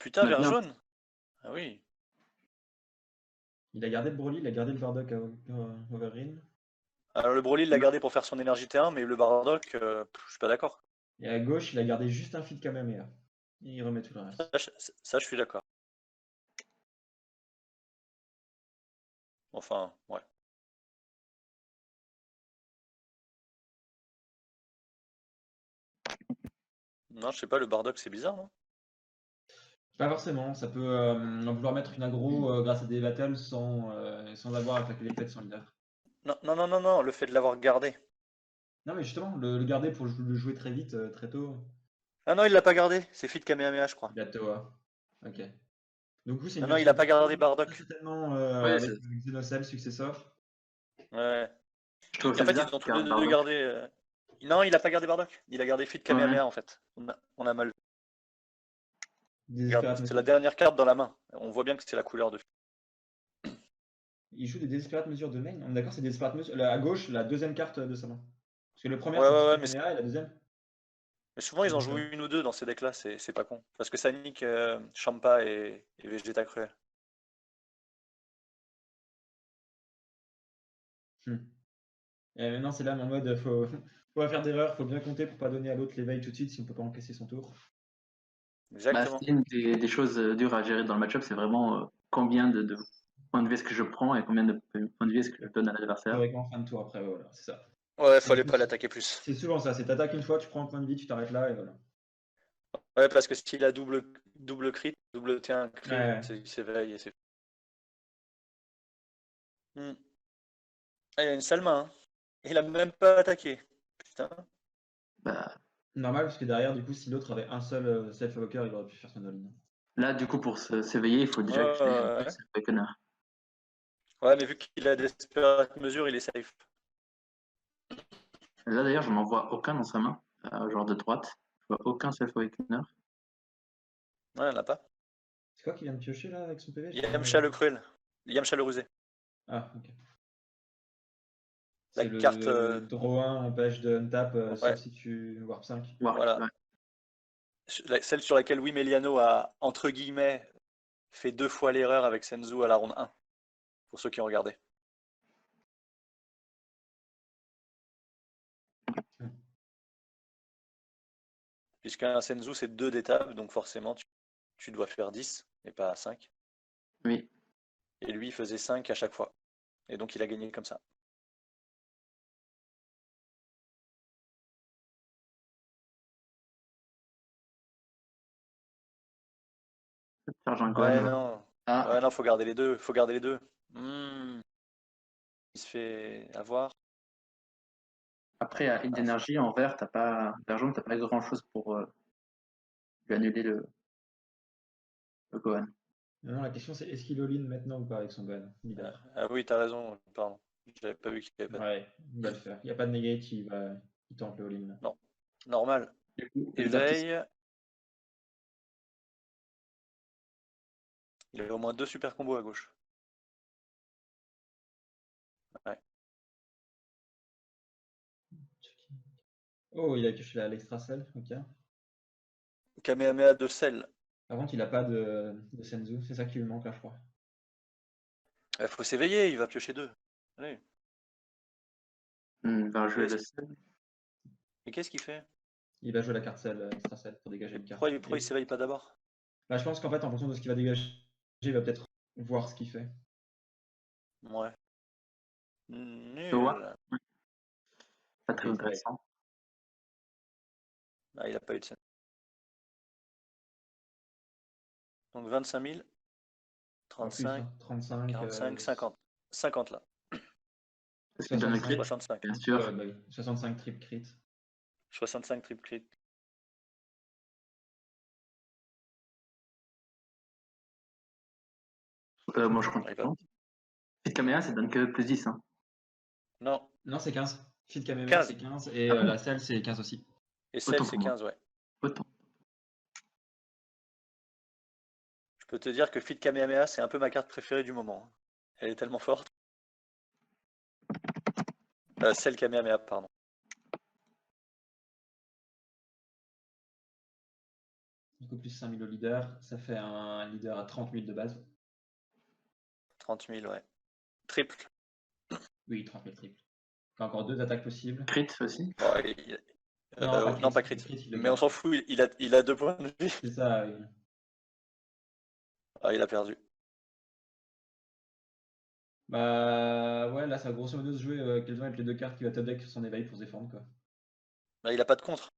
putain, vert Maintenant. jaune. Ah oui. Il a gardé le Broly, il a gardé le Bardock à Overeem. Alors le Broly, il l'a gardé pour faire son énergie T1, mais le Bardock, je suis pas d'accord. Et à gauche, il a gardé juste un feed Kamehameha. Et il remet tout le reste. Ça, je suis d'accord. Enfin, ouais. Non, je sais pas, le Bardock, c'est bizarre, non? Pas forcément, ça peut vouloir mettre une aggro grâce à des battles sans avoir à attaquer les têtes sans leader. Non, le fait de l'avoir gardé. Non mais justement, le garder pour le jouer très vite, très tôt. Ah non, il l'a pas gardé. C'est Fit Kamehameha, je crois. Toa. Ok. Donc vous, c'est une Non, il a pas gardé très Bardock. certainement Ouais, avec Xenocell successeur. Ouais. Je trouve En ça fait, bizarre ils ont tous qu'il les garde deux Bardock. gardé. Non, il a pas gardé Bardock. Il a gardé Fit Kamehameha, en fait. On a mal. Regarde, c'est la dernière carte dans la main. On voit bien que c'est la couleur de. Il joue des Desperate Mesures de main. On est d'accord, c'est Desperate Mesures. À gauche, la deuxième carte de sa main. Parce que le premier, Ouais, c'est Kamehameha et la deuxième. mais souvent, ils en jouent une ou deux dans ces decks-là, c'est pas con. Parce que ça nique Champa et Vegeta Cruel. Et maintenant, c'est là en mode, faut pas faire d'erreur, faut bien compter pour pas donner à l'autre l'éveil tout de suite si on peut pas encaisser son tour. Exactement. C'est une des choses dures à gérer dans le match-up, c'est vraiment combien de points de vie est-ce que je prends et combien de points de vie est-ce que je donne à l'adversaire. Théoriquement, fin de tour après, voilà, c'est ça. Ouais, fallait pas l'attaquer plus. C'est souvent ça, c'est t'attaques une fois, tu prends un point de vie, tu t'arrêtes là et voilà. Ouais, parce que s'il a double crit, double T1 crit, Ouais. il s'éveille et c'est. Ah, il a une sale main. Hein. Il a même pas attaqué. Putain. Bah, Normal, parce que derrière, du coup, si l'autre avait un seul self-evoker, il aurait pu faire son all-in. là, du coup, pour s'éveiller, il faut déjà que j'ai un Ouais. Awakener. Ouais, mais vu qu'il a Desperate Mesure, il est safe. Là, d'ailleurs, je n'en vois aucun dans sa main, genre de droite. Je vois aucun Self-Awakener. Ouais, il en a pas. C'est quoi qui vient de piocher là avec son PV? Yamcha le cruel. Yamcha le rusé. Ah, ok. La C'est le carte. draw 1 empêche de untap Ouais. sauf si tu warp 5. Voilà. Ouais. Celle sur laquelle Meliano a, entre guillemets, fait 2 fois l'erreur avec Senzu à la ronde 1. Pour ceux qui ont regardé. Puisqu'un Senzu, c'est 2 d'étape, donc forcément, tu dois faire 10 et pas 5. Oui. Et lui, il faisait 5 à chaque fois. Et donc, il a gagné comme ça. Charge un Ouais, Gohan. non. Ah, Ouais, non, faut garder les deux. Faut garder les deux. Il se fait avoir. après, à une d'énergie, en vert, vert jaune, t'as pas grand chose pour lui annuler le Gohan. Non, la question c'est est-ce qu'il all-in maintenant ou pas avec son Gohan leader? Ah oui, t'as raison, pardon. J'avais pas vu qu'il y avait pas. Ouais, il va le faire. Il n'y a pas de negate, il tente le all-in. Non, normal. Du coup, Éveil. Il avait au moins 2 super combos à gauche. Ouais. Oh, il a pioché l'extra cell, ok. Kamehameha de sel. Par contre, il a pas de Senzu, c'est ça qui lui manque là, je crois. Il faut s'éveiller, il va piocher 2. Allez. va jouer le sel. Mais qu'est-ce qu'il fait? Il va jouer la carte cell, extra cell pour dégager une carte. Pourquoi il s'éveille pas d'abord? Bah, je pense qu'en fait, en fonction de ce qu'il va dégager, il va peut-être voir ce qu'il fait. Ouais. Nul. Ouais. Pas très intéressant. Ah, il a pas eu de scène. Donc 25 000, 35, 35, 45, 50. 50 là. Est-ce qu'il donne le crit? 65. Bien sûr. Ouais, bah oui. 65 trip crit. 65 triple crit. Moi, je compte. Fit Kamehameha, ça donne que plus 10. Hein. Non. Non, c'est 15. Fit Kamehameha, 15. c'est 15. Et bon la cell, c'est 15 aussi. Et celle, c'est 15, ouais. Autant. Je peux te dire que Fit Kamehameha, c'est un peu ma carte préférée du moment. Elle est tellement forte. Celle Kamehameha, pardon. Du coup, plus 5 000 au leader, ça fait un leader à 30 000 de base. 30 000, ouais. Triple. Oui, 30 000 triple. Il y a encore 2 attaques possibles. Crit aussi. Ouais, Non, pas crit. Le crit, il le Mais on garde. s'en fout, il a 2 points de vie. C'est ça, oui. Ah, il a perdu. Bah ouais, là, ça va grosso modo se jouer quelles vont être les 2 cartes qui va top deck sur son éveil pour se défendre, quoi. Là, il a pas de contre.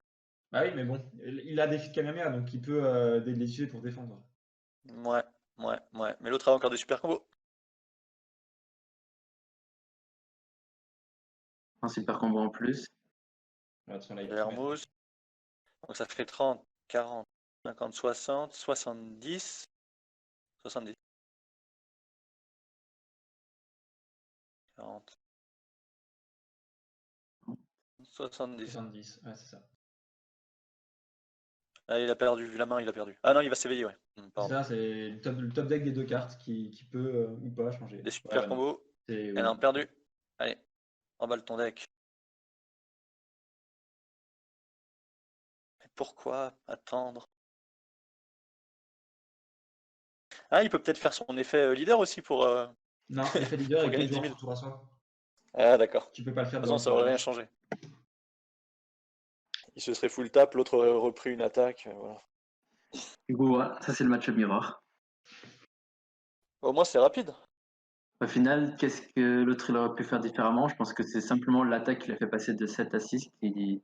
Ah oui, mais bon, il a des Kamehameha, donc il peut les utiliser pour défendre. Ouais. Mais l'autre a encore des super combos. Un super combo en plus. Voilà, sur la Vermouth. Donc ça fait 30, 40, 50, 60, 70. 70. 40. 70. 70, ouais, c'est ça. Ah, il a perdu. La main, il a perdu. Ah non, il va s'éveiller, ouais. C'est Pardon. ça, c'est le top deck des 2 cartes qui peut ou pas changer. Des super Ouais, combos. c'est Elle oui. a perdu. Allez, emballe ton deck. Mais pourquoi attendre? Ah, il peut peut-être faire son effet leader aussi pour Non, l'effet leader, il peut gagner être 10 joué 000. en tour à soi. Ah, d'accord. De Tu peux pas le faire toute façon, dans le ça tour aurait rien d'avant. changé. Il se serait full tap, l'autre aurait repris une attaque. Voilà. Du coup, ouais, ça c'est le match-up mirror. Au moins, c'est rapide. Au final, qu'est-ce que l'autre il aurait pu faire différemment? Je pense que c'est simplement l'attaque qui l'a fait passer de 7 à 6 qui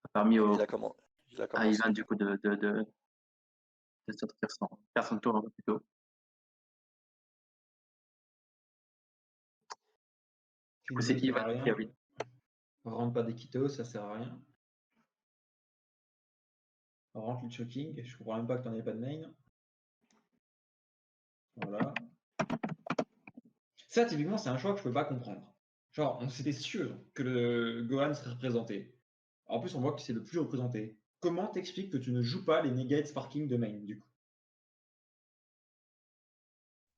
a permis Il a à commencé. Ivan du coup de sortir faire son tour un peu plus tôt. Du coup, c'est Q2 sert Ivan à qui a rien. win. Rentre pas des Quito, ça sert à rien. Rentre le choking, je comprends même pas que t'en aies pas de main. Voilà. Ça, typiquement, c'est un choix que je peux pas comprendre. Genre, on s'était sûr que le Gohan serait représenté. En plus, on voit que c'est le plus représenté. Comment t'expliques que tu ne joues pas les Negate Sparking de main, du coup?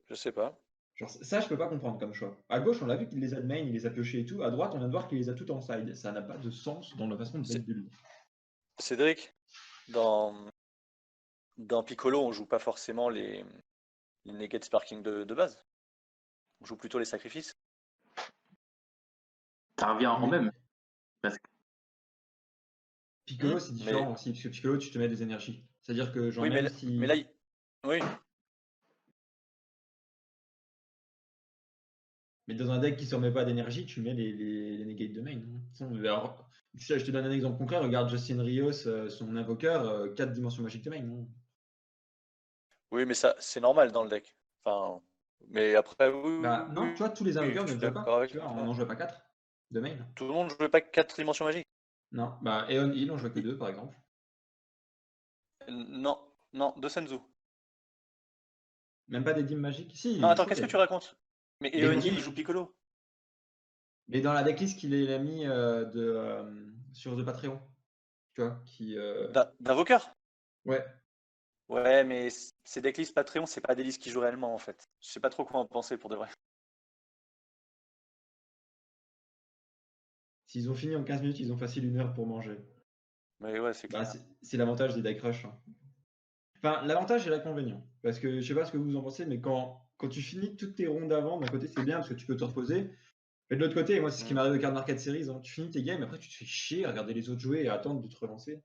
Je sais pas. Genre, ça, je peux pas comprendre comme choix. À gauche, on l'a vu qu'il les a de main, il les a piochés et tout. À droite, on vient de voir qu'il les a tout en side. Ça n'a pas de sens dans la façon de C'est- build. Cédric, dans Piccolo, on joue pas forcément les Naked Sparking de base. On joue plutôt les sacrifices. Ça revient en Oui. même, presque. Piccolo, c'est Mais différent aussi, parce que Piccolo, tu te mets des énergies. C'est-à-dire que, genre, oui, même mais là, si. oui, Mais dans un deck qui ne se remet pas d'énergie, tu mets les negates de main. Hein. Alors, je te donne un exemple concret. Regarde Justin Rios, son invoqueur, 4 dimensions magiques de main. Hein. oui, mais ça, c'est normal dans le deck. Enfin, mais après, Bah non, tu vois, tous les oui, invoqueurs je ne suis le jouaient d'accord pas. avec Tu vois, on toi. n'en jouait pas 4 de main. Tout le monde ne jouait pas 4 dimensions magiques. Non, bah Eon Hill, on jouait que Il- 2 par exemple. Non, non, de Senzu. Même pas des dim magiques. Si, Non, il attends, jouait qu'est-ce que des. tu racontes? Mais Mais Eon des Hill, dim. il joue Piccolo. Mais dans la decklist qu'il a mis sur The Patreon. Tu vois, qui. D'invoqueur? Ouais. Ouais, mais ces decklists Patreon, c'est pas des listes qui jouent réellement en fait. Je sais pas trop quoi en penser pour de vrai. S'ils ont fini en 15 minutes, ils ont facile 1 heure pour manger. Mais ouais, c'est Bah, clair. c'est l'avantage des deck rush. Hein. Enfin, l'avantage et l'inconvénient. Parce que je sais pas ce que vous en pensez, mais quand tu finis toutes tes rondes avant, d'un côté c'est bien parce que tu peux te reposer. Mais de l'autre côté, moi c'est ce qui Mm. m'arrive au Card Market Series, hein. Tu finis tes games, après tu te fais chier à regarder les autres jouer et à attendre de te relancer.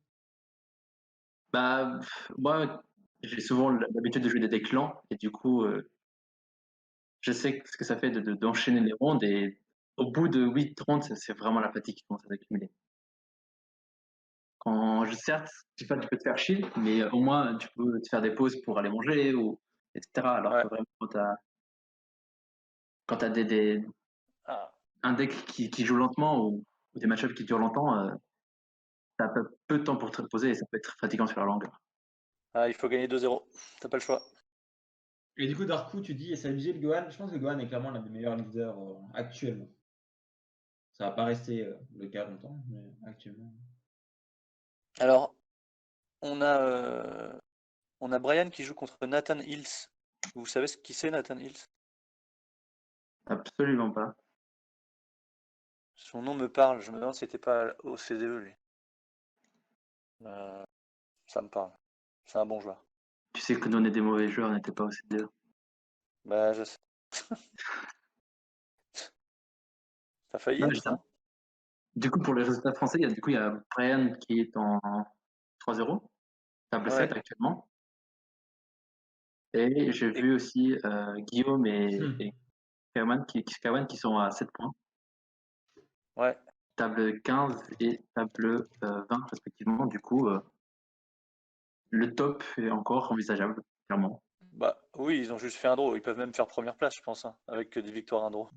Bah, moi, j'ai souvent l'habitude de jouer des decks lents, et du coup, je sais ce que ça fait d'enchaîner les rondes, et au bout de 8 rondes, c'est vraiment la fatigue qui commence à s'accumuler. Certes, tu peux te faire chier, mais au moins tu peux te faire des pauses pour aller manger, ou etc. Alors Ouais. que vraiment, quand t'as Ah. un deck qui joue lentement, ou des match-ups qui durent longtemps, t'as peu de temps pour te reposer, et ça peut être fatigant sur la longueur. Ah, il faut gagner 2-0. T'as pas le choix. Et du coup, Darkou, tu dis, et ça abusé le Gohan. Je pense que le Gohan est clairement l'un des meilleurs leaders actuellement. Ça va pas rester le cas longtemps, mais actuellement. Alors, on a, euh, on a Brian qui joue contre Nathan Hills. Vous savez qui c'est Nathan Hills? Absolument pas. Son nom me parle. Je me demande si c'était pas au CDE lui. Ça me parle. C'est un bon joueur. Tu sais que nous, on est des mauvais joueurs, on n'était pas au CDE. Bah, je sais. T'as failli Non, être, justement. non? Du coup, pour les résultats français, il y a Brian qui est en 3-0, table 7 Ouais. actuellement. Et j'ai Et- vu aussi Guillaume Hmm. et Kawan qui sont à 7 points. Ouais. Table 15 et table 20 respectivement. Du coup, le top est encore envisageable, clairement. Bah, oui, ils ont juste fait un draw. Ils peuvent même faire première place, je pense, hein, avec que des victoires un draw.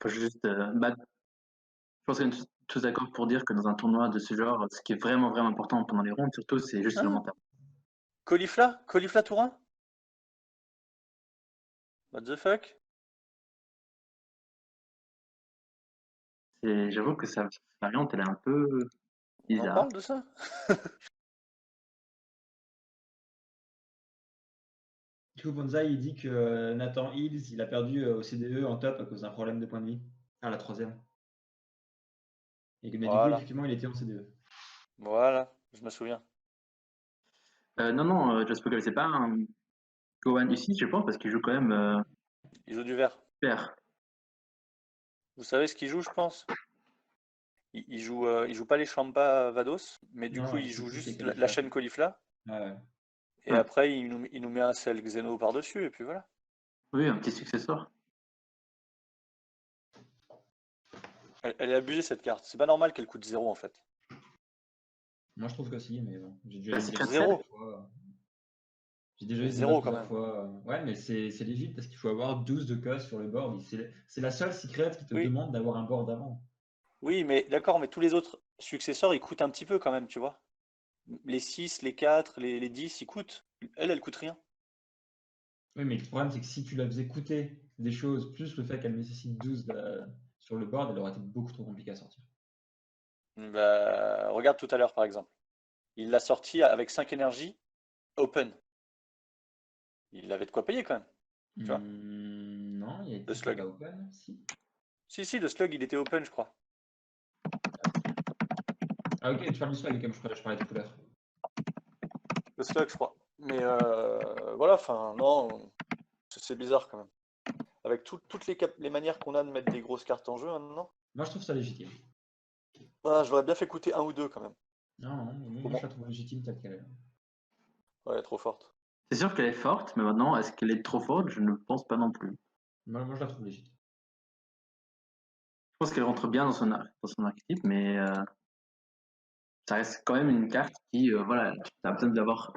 Faut juste, je pense qu'on est tous d'accord pour dire que dans un tournoi de ce genre, ce qui est vraiment, vraiment important pendant les rondes, surtout, c'est juste le Ah, mental. Colifla Tourin? What the fuck? J'avoue que sa variante, elle est un peu On en bizarre. parle de ça? Du coup, Bonzai, il dit que Nathan Hills, il a perdu au CDE en top à cause d'un problème de point de vie. À la 3e. Mais du coup, Voilà, effectivement, il était en CDE. voilà, je me souviens. Non, non, Just Poker, c'est pas un Gohan ici, je pense, parce qu'il joue quand même Ils jouent du vert. pair. Vous savez ce qu'ils jouent, je pense? Ils jouent pas les Champa Vados, mais du coup, Non, ils c'est jouent plus les juste la Califas. chaîne Colifla. Ouais. Et Ouais. après, il nous met un sel Xeno par-dessus, et puis voilà. Oui, un petit successeur. Elle est abusée, cette carte. C'est pas normal qu'elle coûte 0, en fait. Moi, je trouve que si, mais bon. J'ai déjà Bah, eu le c'est débat 4-7. plusieurs fois. J'ai déjà eu Mais le débat 0 quand plusieurs même. fois. Ouais, mais c'est légit parce qu'il faut avoir 12 de cas sur le board. C'est la seule secret qui te Oui, demande d'avoir un board avant. oui, mais d'accord, mais tous les autres successeurs, ils coûtent un petit peu quand même, tu vois. Les 6, les 4, les 10, ils coûtent. Elle coûte rien. Oui, mais le problème, c'est que si tu la faisais coûter des choses, plus le fait qu'elle nécessite 12 sur le board, elle aurait été beaucoup trop compliquée à sortir. Bah, regarde tout à l'heure, par exemple. Il l'a sorti avec 5 énergies, open. Il avait de quoi payer quand même, tu vois. Non, il Le était pas slug. là open, si. Si, le slug, il était open, je crois. Ah ok, tu parles du swag, comme je parlais de couleur. Le slug, je crois. Mais voilà, enfin, non, c'est bizarre quand même. Avec toutes les manières qu'on a de mettre des grosses cartes en jeu maintenant, Moi, je trouve ça légitime. voilà, je l'aurais bien fait coûter un ou deux quand même. Non, non, Au moi, je moins. la trouve légitime telle qu'elle est. Ouais, trop forte. C'est sûr qu'elle est forte, mais maintenant, est-ce qu'elle est trop forte? Je ne pense pas non plus. Moi, je la trouve légitime. Je pense qu'elle rentre bien dans son archétype, mais ça reste quand même une carte qui, voilà, tu as besoin d'avoir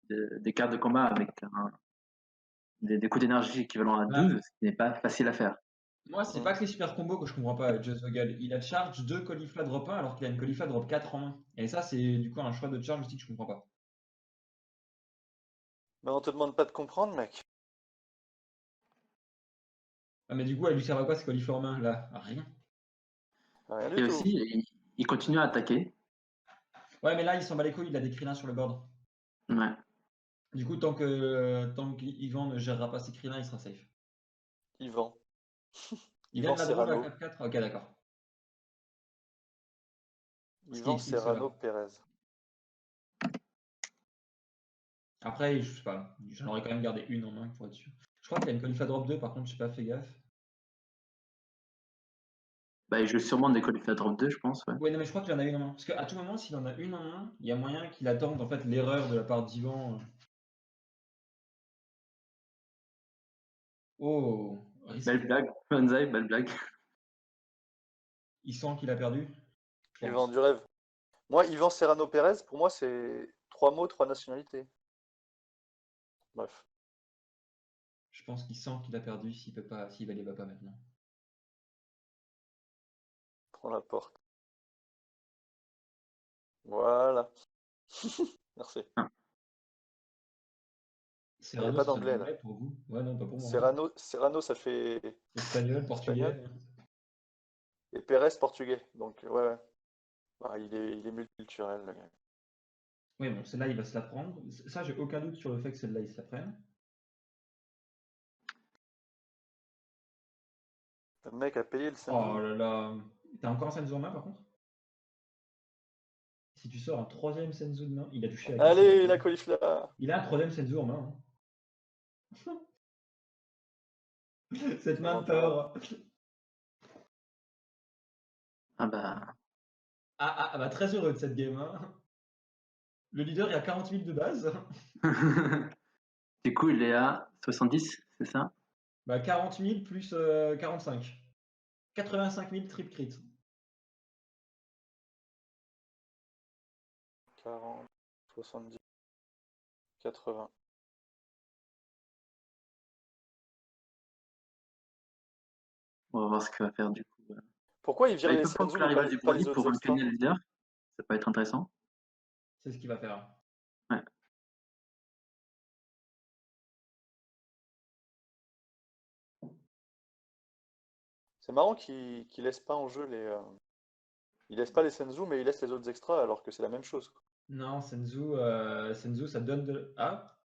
des cartes de combat avec des coups d'énergie équivalents à Bah, 12, ce qui n'est pas facile à faire. moi, c'est pas que les super combos que je comprends pas avec Just Vogel. Il a charge 2 Caulifla drop 1 alors qu'il a une Caulifla drop 4 en main. Et ça, c'est du coup un choix de charge aussi que je comprends pas. Mais on te demande pas de comprendre, mec. Ah, mais du coup, elle lui sert à quoi ces Caulifla en main là? À rien. Rien du Et tout. aussi, il continue à attaquer. Ouais, mais là, il s'en bat les couilles, il a des Krillins sur le board. Ouais. Du coup, tant qu'Yvan ne gérera pas ses Krillins, il sera safe. Yvan. Il vient Yvan de la draw la Serrano. 4-4? Ok, d'accord. Ce qui Yvan explique cela. Serrano Pérez. Après, je sais pas, j'en aurais quand même gardé une en main pour être sûr. Je crois qu'il y a une Caulifla drop 2, par contre, j'ai pas fait gaffe. Bah, il joue sûrement des Caulifla Drop 2, je pense. Ouais. Ouais, non, mais je crois qu'il en a une en main. Parce qu'à tout moment, s'il en a une en main, il y a moyen qu'il attende en fait l'erreur de la part d'Yvan. Oh, Belle risqué. blague. Banzai, belle blague. Il sent qu'il a perdu, je Yvan pense. du rêve. Moi, Yvan Serrano Pérez, pour moi, c'est 3 mots, 3 nationalités. Bref, Je pense qu'il sent qu'il a perdu s'il peut pas, s'il les va pas maintenant. prends la porte. Voilà. Merci. Ah. Il n'y a Serrano, pas ça sonne d'anglais là. anglais pour vous? Ouais, non, pas pour moi. Serrano, ça fait Espagnol, portugais. espagnol. Et Pérez, portugais. Donc, ouais, ouais. Bah, il est multiculturel, le gars. Oui, bon, celle-là, il va se la prendre. Ça, j'ai aucun doute sur le fait que celle-là, il se la prenne. Le mec a payé le Oh Senzu. là là. T'as encore un Senzu en main, par contre? Si tu sors un troisième Senzu de main, il a touché avec Allez, la caulifla. Il a un troisième Senzu en main. Hein. Cette main de peur. Ah bah. Ah bah très heureux de cette game. Hein. Le leader est à 40 000 de base. Du coup, il est à 70, c'est ça? Bah 40 000 plus 45. 85 000 trip crit. 40, 70, 80. On va voir ce qu'il va faire du coup. Pourquoi il vire Bah, il les peut Senzu prendre mais la du pas les Broly pour autres extras? gagner le leader. Ça peut être intéressant. C'est ce qu'il va faire. Ouais. C'est marrant qu'il laisse pas en jeu les. Il laisse pas les Senzu, mais il laisse les autres extras alors que c'est la même chose, quoi. Non, Senzu, ça donne de. Ah,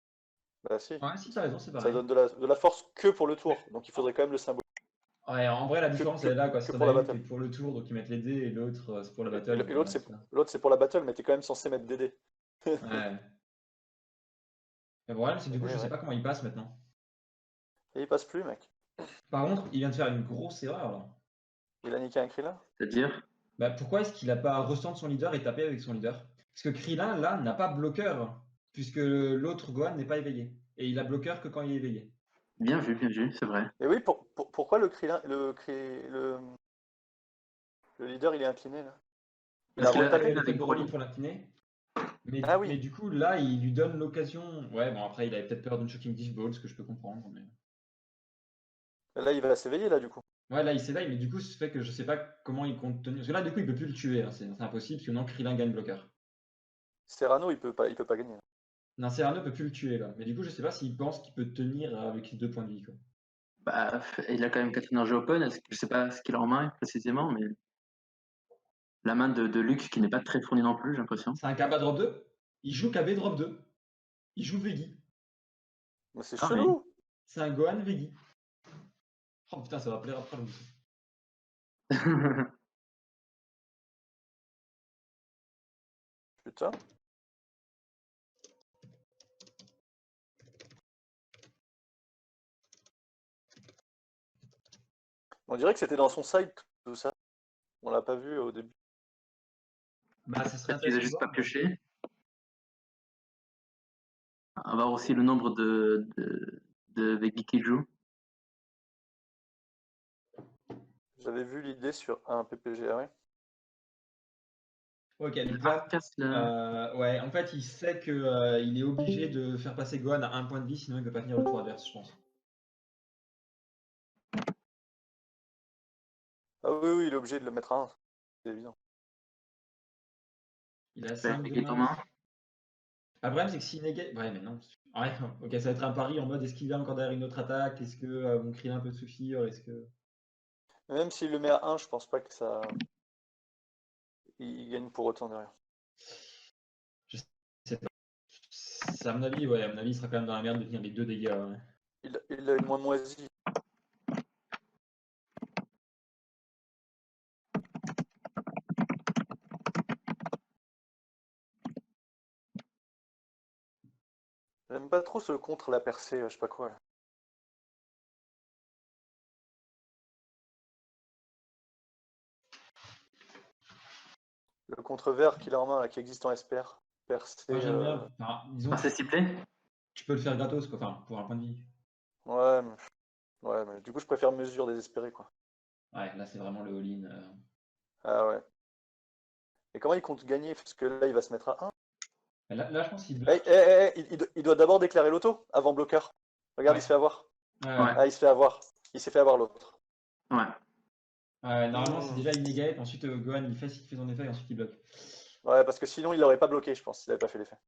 Bah si, ouais, si, t'as raison, c'est ça pareil. donne de la force que pour le tour, donc il faudrait quand même le symboliser. Ouais, en vrai, la différence, elle est là, quoi. que Si t'en pour as la une qui est battle. pour le tour, donc ils mettent les dés, et l'autre, c'est pour la Et battle. l'autre, c'est c'est pour la battle, mais t'es quand même censé mettre des dés. Ouais. Le problème, c'est que du coup, Et je sais ouais. pas comment il passe maintenant. Et il passe plus, mec. Par contre, il vient de faire une grosse erreur, là. Il a niqué un Krillin. C'est-à-dire? Bah, pourquoi est-ce qu'il a pas ressenti son leader et tapé avec son leader? Parce que Krillin, là, n'a pas bloqueur, puisque l'autre Gohan n'est pas éveillé. Et il a bloqueur que quand il est éveillé. Bien vu, c'est vrai. Et oui, pourquoi le Krillin, le leader, il est incliné, là? Il a Parce qu'il a retapé Le avec fait Broly. pour l'incliner. Ah Mais oui. du coup, là, il lui donne l'occasion. Ouais, bon, après, il avait peut-être peur d'une Shocking Dish Ball, ce que je peux comprendre. Mais... Là, il va s'éveiller, là, du coup. Ouais, là, il s'éveille, mais du coup, ça fait que je sais pas comment il compte tenir. Parce que là, du coup, il peut plus le tuer. Hein, c'est impossible, parce que non, Krillin gagne bloqueur. Serrano, il peut pas gagner. Non, Serrano peut plus le tuer, là. Mais du coup, je sais pas s'il pense qu'il peut tenir avec ses 2 points de vie, quoi. Bah, il a quand même 4 énergies open. Je sais pas ce qu'il a en main précisément, mais la main de Luke qui n'est pas très fournie non plus, j'ai l'impression. C'est un Kaba drop 2. Il joue KB drop 2. Il joue Veggie. Mais c'est Ah oui. chelou. C'est un Gohan Veggie. Oh putain, ça va plaire après le Putain. On dirait que c'était dans son side, tout ça. On l'a pas vu au début. Bah, ça serait Peut-être qu'il a intéressant. juste pas pioché. On va voir aussi le nombre de Veggie qui joue. J'avais vu l'idée sur un PPGR. Ok, Il donc là, casse ouais, en fait, il sait que il est obligé de faire passer Gohan à 1 point de vie, sinon il peut pas finir le tour adverse, je pense. Ah oui, il est obligé de le mettre à 1. C'est évident. Il a 5 de en main. main. Le problème, c'est que s'il négate. Ouais, mais non. Ouais, ok, ça va être un pari en mode est-ce qu'il vient encore derrière une autre attaque? Est-ce que mon Krillin peut suffire? Est-ce que. Mais même s'il le met à 1, je pense pas que ça. Il gagne pour autant derrière. Je sais pas. À mon avis, ouais, à mon avis, il sera quand même dans la merde de tenir les 2 dégâts. Ouais. Il a une moins moisie. J'aime pas trop ce contre la percée, je sais pas quoi. Là. Le contre vert qu'il a en main, là, qui existe en SPR. Percée. Moi, j'aime bien. Enfin, disons, C'est ciblé. tu peux le faire gratos, quoi. Enfin, pour un point de vie. Ouais, mais du coup, je préfère mesure désespérée, quoi. Ouais, là, c'est vraiment le all-in. Ah ouais. Et comment il compte gagner? Parce que là, il va se mettre à 1. Là, je pense qu'il Il doit d'abord déclarer l'auto avant bloqueur. Regarde, Ouais. il se fait avoir. Ouais. Ah, il se fait avoir. Il s'est fait avoir l'autre. Ouais. Normalement, c'est déjà inégate. Ensuite, Gohan, il fait son effet et ensuite il bloque. Ouais, parce que sinon, il l'aurait pas bloqué, je pense, s'il avait pas fait l'effet.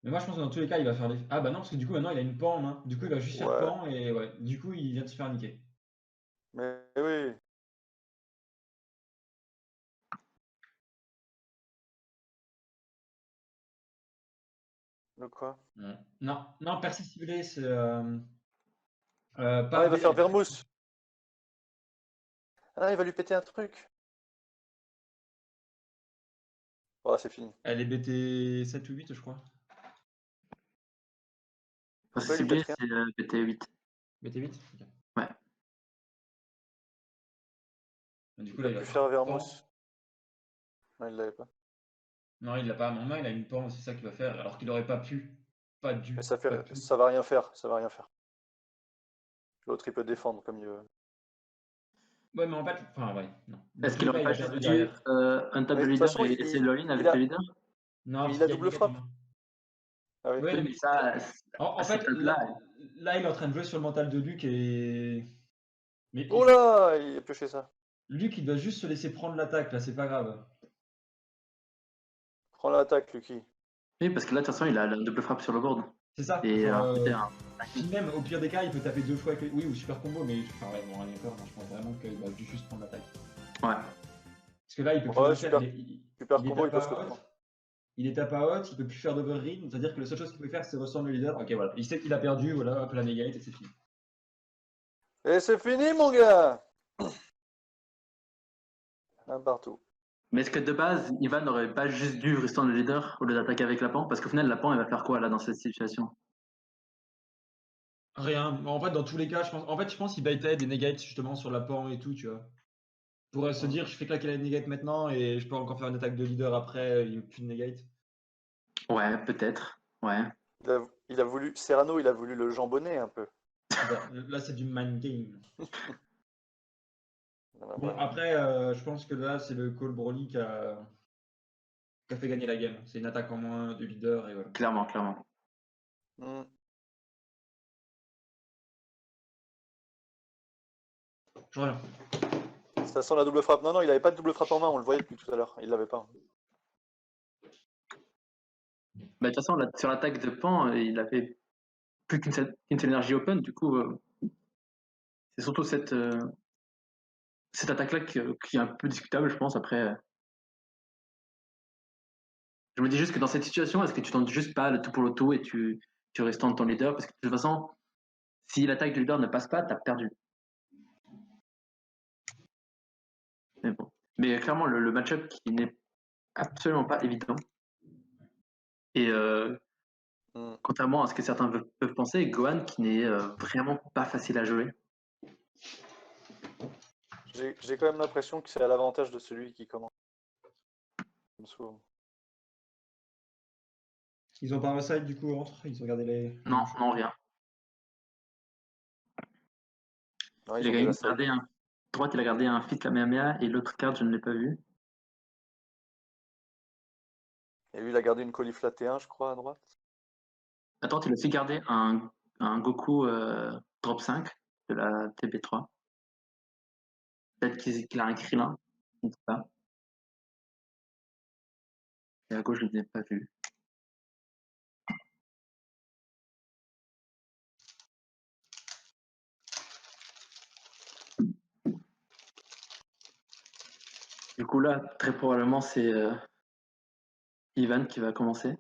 Mais moi, je pense que dans tous les cas, il va faire l'effet. Ah bah non, parce que du coup, maintenant, il a une pan en main. Du coup, il va juste faire Ouais. pan et ouais. Du coup, il vient de se faire niquer. Mais oui. Non, non, percer ciblé, c'est. Ah, il va faire Vermouth. Ah, il va lui péter un truc. Voilà, c'est fini. Elle est BT 7 ou 8, je crois. Quand Pourquoi c'est il est ciblé, quatrième? c'est BT8. BT 8. Ok. Ouais. Du coup, Il là, a il va pu faire faire un Vermouth. pan. Non, il l'avait pas. Non, il l'a pas. Non, il a une pan, c'est ça qu'il va faire. Alors qu'il aurait pas pu. Pas dû. Mais ça Pas fait, pu. ça va rien faire. Ça va rien faire. L'autre, il peut défendre comme il veut. Ouais, mais en fait, enfin, ouais, non. Dans Est-ce tous qu'il les aurait cas, il pas a juste perdu dû derrière. Mais untap de le toute leader façon, et essayer de all-in il avec le a, leader? Non, mais parce il a qu'il y a une double negate en frappe. main. Ah oui. Ouais, Oui, mais mais ça, en à ce fait, stade-là, là, il est en train de jouer sur le mental de Luc et. Mais Oh là, il a pioché ça. Luc, il doit juste se laisser prendre l'attaque, là, c'est pas grave. Prends l'attaque, Lucky. oui, parce que là, de toute façon, il a la double frappe sur le board. C'est ça. Et Genre, peut-être un puis même, au pire des cas, il peut taper 2 fois avec. Oui, ou super combo, mais. Enfin, ouais, bon, rien encore, moi, je pense vraiment qu'il va juste prendre l'attaque. Ouais. Parce que là, il peut plus Ouais, rien faire. super, super Il est combo, il tape peut se le à out. prendre. Il est tape à out, il peut plus faire d'overread. C'est-à-dire que la seule chose qu'il peut faire, c'est ressort le leader. Ok, voilà. Il sait qu'il a perdu, voilà, hop, la negate et c'est fini. Et c'est fini, mon gars. Un partout. Mais est-ce que de base, Ivan n'aurait pas juste dû rester le leader au lieu d'attaquer avec la pan? Parce qu'au final, la pan, elle va faire quoi là dans cette situation? Rien. En fait, dans tous les cas, je pense qu'il baitait des negates justement sur la pan et tout, tu vois. Il pourrait se dire, je fais claquer la negate maintenant et je peux encore faire une attaque de leader après, il n'y a plus de negate. Ouais, peut-être. Ouais. Il a voulu. Serrano, il a voulu le jambonner un peu. C'est ça. Là, c'est du mind game. Voilà, Bon, voilà. après, je pense que là, c'est le Call Broly qui a fait gagner la game. C'est une attaque en moins du leader et voilà. Clairement, clairement. Hmm. Je reviens. Ça sent la double frappe. Non, non, il avait pas de double frappe en main, on le voyait depuis tout à l'heure. Il l'avait pas. Bah, de toute façon, là, sur l'attaque de pan, il avait plus qu'une seule énergie open. Du coup, c'est surtout cette attaque-là qui est un peu discutable, je pense. Après, je me dis juste que dans cette situation, est-ce que tu tentes juste pas le tout pour le tout et tu restes en ton leader? Parce que de toute façon, si l'attaque du leader ne passe pas, t'as perdu. Mais bon. Mais clairement, le match-up qui n'est absolument pas évident. Et Hmm. contrairement à ce que certains peuvent penser, Gohan qui n'est vraiment pas facile à jouer. J'ai quand même l'impression que c'est à l'avantage de celui qui commence. Comme souvent. Ils ont pas un side du coup entre, ils ont gardé les. Non, non, rien. Non, Il ils a ont déjà gardé side. droite, il a gardé un fit Kamehameha et l'autre carte, je ne l'ai pas vu. Et lui, il a gardé une colifla T1, je crois, à droite. À droite, il a aussi gardé un Goku drop 5 de la TB3. Peut-être qu'il a un Krillin, je ne sais pas. Et à gauche, je ne l'ai pas vu. Du coup, là, très probablement, c'est Ivan qui va commencer.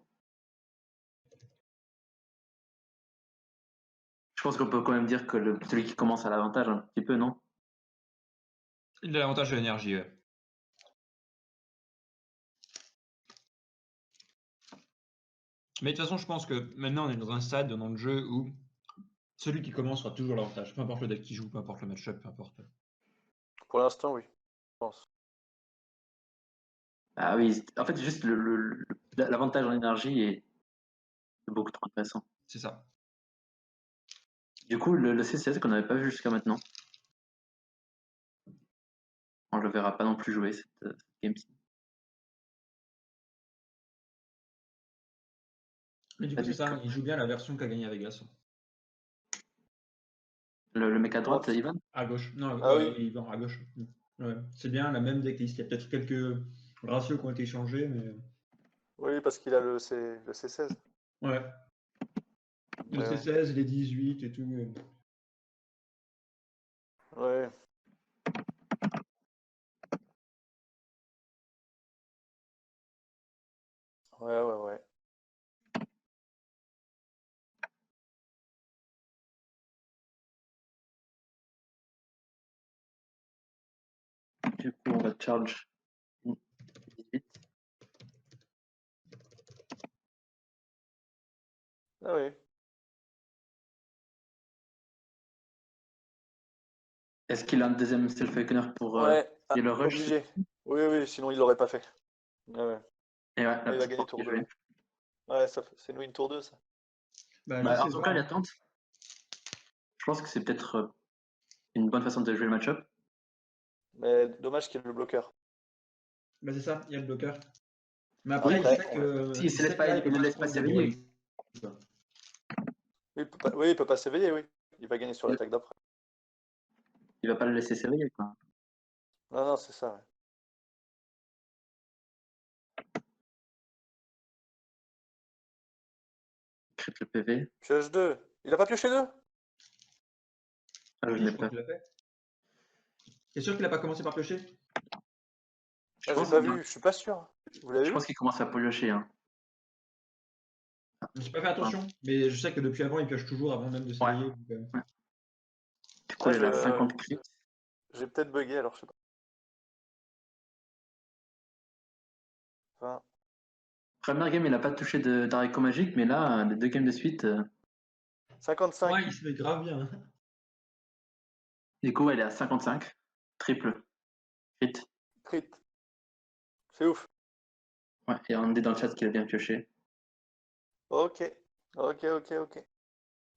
Je pense qu'on peut quand même dire que celui qui commence a l'avantage un petit peu, non? Il a l'avantage de l'énergie, ouais. Mais de toute façon, je pense que maintenant on est dans un stade dans le jeu où celui qui commence sera toujours l'avantage. Peu importe le deck qui joue, peu importe le match-up, peu importe. Pour l'instant, oui. Je pense. Ah oui, en fait, juste l'avantage en énergie est beaucoup trop intéressant. C'est ça. Du coup, le CCS qu'on n'avait pas vu jusqu'à maintenant, on ne le verra pas non plus jouer cette game-ci. Mais du coup, c'est ça, il joue bien la version qu'a gagné avec Vegas. Le mec à droite, Ouais. Ivan? À gauche. Non, Ah oui. il va à gauche. Ouais. C'est bien la même decklist. Il y a peut-être quelques ratios qui ont été changés, mais. Oui, parce qu'il a le C16. Ouais. Le Ouais, ouais. C16, les 18 et tout. Ouais. Ouais, ouais, ouais. Du coup, on va charge 18. Ah oui. Est-ce qu'il a un deuxième Stealth Awakener pour Ouais, et le rush? obligé. Oui, oui, sinon il l'aurait pas fait. Ah ouais. Et ouais, Ah, la il va petite gagner porte tour qui est 2. jouée. Ouais, c'est nous une tour 2, ça. Bah, Bah, je en sais tout pas, cas, il hein. attente. Je pense que c'est peut-être une bonne façon de jouer le match-up. Mais dommage qu'il y ait le bloqueur. Bah, c'est ça, il y a le bloqueur. Mais Oui, après, il après, sait ouais. que, Si, il il sait que là, il peut ne pas le se laisse pas prendre de s'éveiller. dueliste, quoi. Oui, il peut pas s'éveiller, oui. Il va gagner sur Il- l'attaque d'après. Il va pas le laisser s'éveiller, quoi. Non, non, c'est ça, ouais. Crit le PV. Pioche 2. Il a pas pioché 2? Ah, je Si, l'ai je crois pas. qu'il l'a fait. T'es sûr qu'il a pas commencé par piocher? Je Ah, j'ai pense, pas vu, je suis pas sûr. Vous l'avez je vu? pense qu'il commence à piocher. Hein. J'ai pas fait attention, mais je sais que depuis avant, il pioche toujours avant même de s'éveiller. Ouais. Donc, Du coup, il a 50 crits. J'ai peut-être bugué alors, je sais pas. 20. Première game, il a pas touché d'Areco magique, mais là, les 2 games de suite, 55. ouais, il se met grave bien, hein. du coup, elle est à 55. Triple. Crit. Crit. C'est ouf. Ouais, et on est dans le chat qui a bien pioché. Ok. Ok, ok, ok.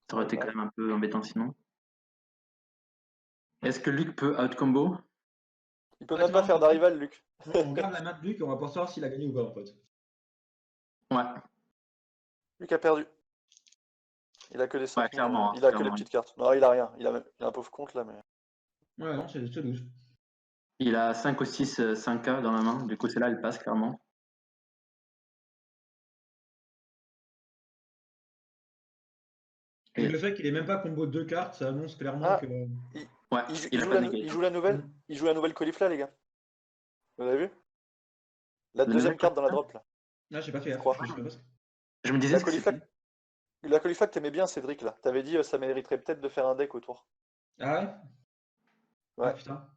Ça aurait été Ouais. quand même un peu embêtant sinon. Est-ce que Luc peut out-combo? Il peut Ah, même tu pas vois, faire d'arrival, Luc. on regarde la map de Luc et on va pouvoir savoir s'il a gagné ou pas, en fait. Ouais, Luc a perdu. Il a que des 5 ouais, clairement. Il a que les Clairement. petites cartes. Non, il a rien. Il a un pauvre compte là, mais. Ouais, non, c'est 12. Il a 5 ou 6 5K dans la main, du coup, c'est là, il passe clairement. Et Et- le fait qu'il ait même pas combo 2 cartes, ça annonce clairement Ah, que. il, Ouais, il a pas de negate. il joue la nouvelle. Mm. Il joue la nouvelle Caulifla, les gars. Vous avez vu? La La deuxième nouvelle carte dans la Caulifla. drop là, Ah, j'ai pas fait je gaffe. crois. Je sais pas ce que- Je me disais La ce que Caulifla, c'était. la Caulifla que t'aimais bien, Cédric là. T'avais dit ça mériterait peut-être de faire un deck autour. Ah ouais? Ah Ouais. putain.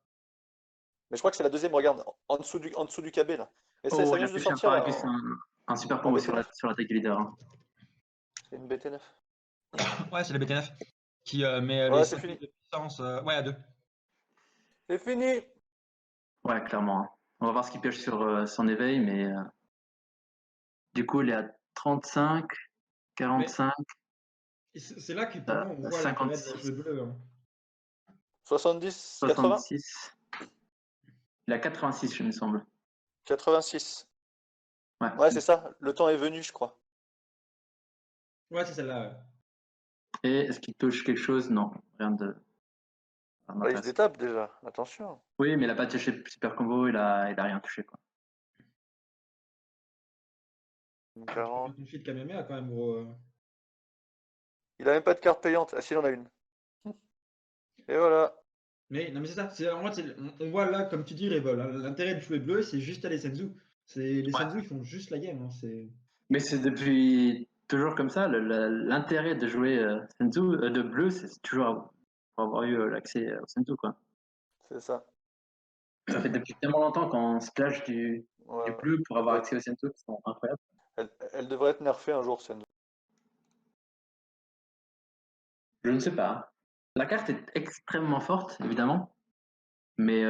Mais je crois que c'est la deuxième. Regarde, en dessous du KB là. Et ça, Oh, ça il vient a juste de pioché sortir encore là. et puis c'est un super En combo sur BT9. la tech leader. Hein. C'est une BT9. Ouais, c'est le BT9 qui met les Ouais, c'est 5 fini. de puissance. Ouais, à 2. C'est fini. Ouais, clairement. Hein. On va voir ce qu'il pioche sur son éveil, mais du coup, il est à 35, 45, C'est là que pour moi, on voit l'intérêt de 56, jouer bleu, hein. 70, 80, 66. Il a 86, je me semble. 86. Ouais. Ouais, c'est ça. Le temps est venu, je crois. Ouais, c'est celle-là. Ouais. Et est-ce qu'il touche quelque chose? Non, rien de. Rien Là, il se d'intéressant. détape déjà. Attention. Oui, mais il a pas touché super combo, il a rien touché. Quoi. Une Tu peux 40. ton feed Kamehameha quand même, gros. Il a même pas de carte payante. Ah si, il en a une. Et voilà. Mais non, mais c'est ça. En fait, on voit là, comme tu dis, Revol, hein, l'intérêt de jouer bleu, c'est juste à les Senzu. Les Ouais. Senzu, ils font juste la game. Hein, Mais c'est depuis toujours comme ça. L'intérêt de jouer Senzu, de bleu, c'est toujours pour avoir eu l'accès au Senzu. Quoi. C'est ça. Ça fait depuis tellement longtemps qu'on splash du Ouais. bleu pour Elle avoir doit accès au Senzu, qui sont incroyables. elle devrait être nerfée un jour, Senzu. Je ne sais pas. La carte est extrêmement forte, évidemment. Mais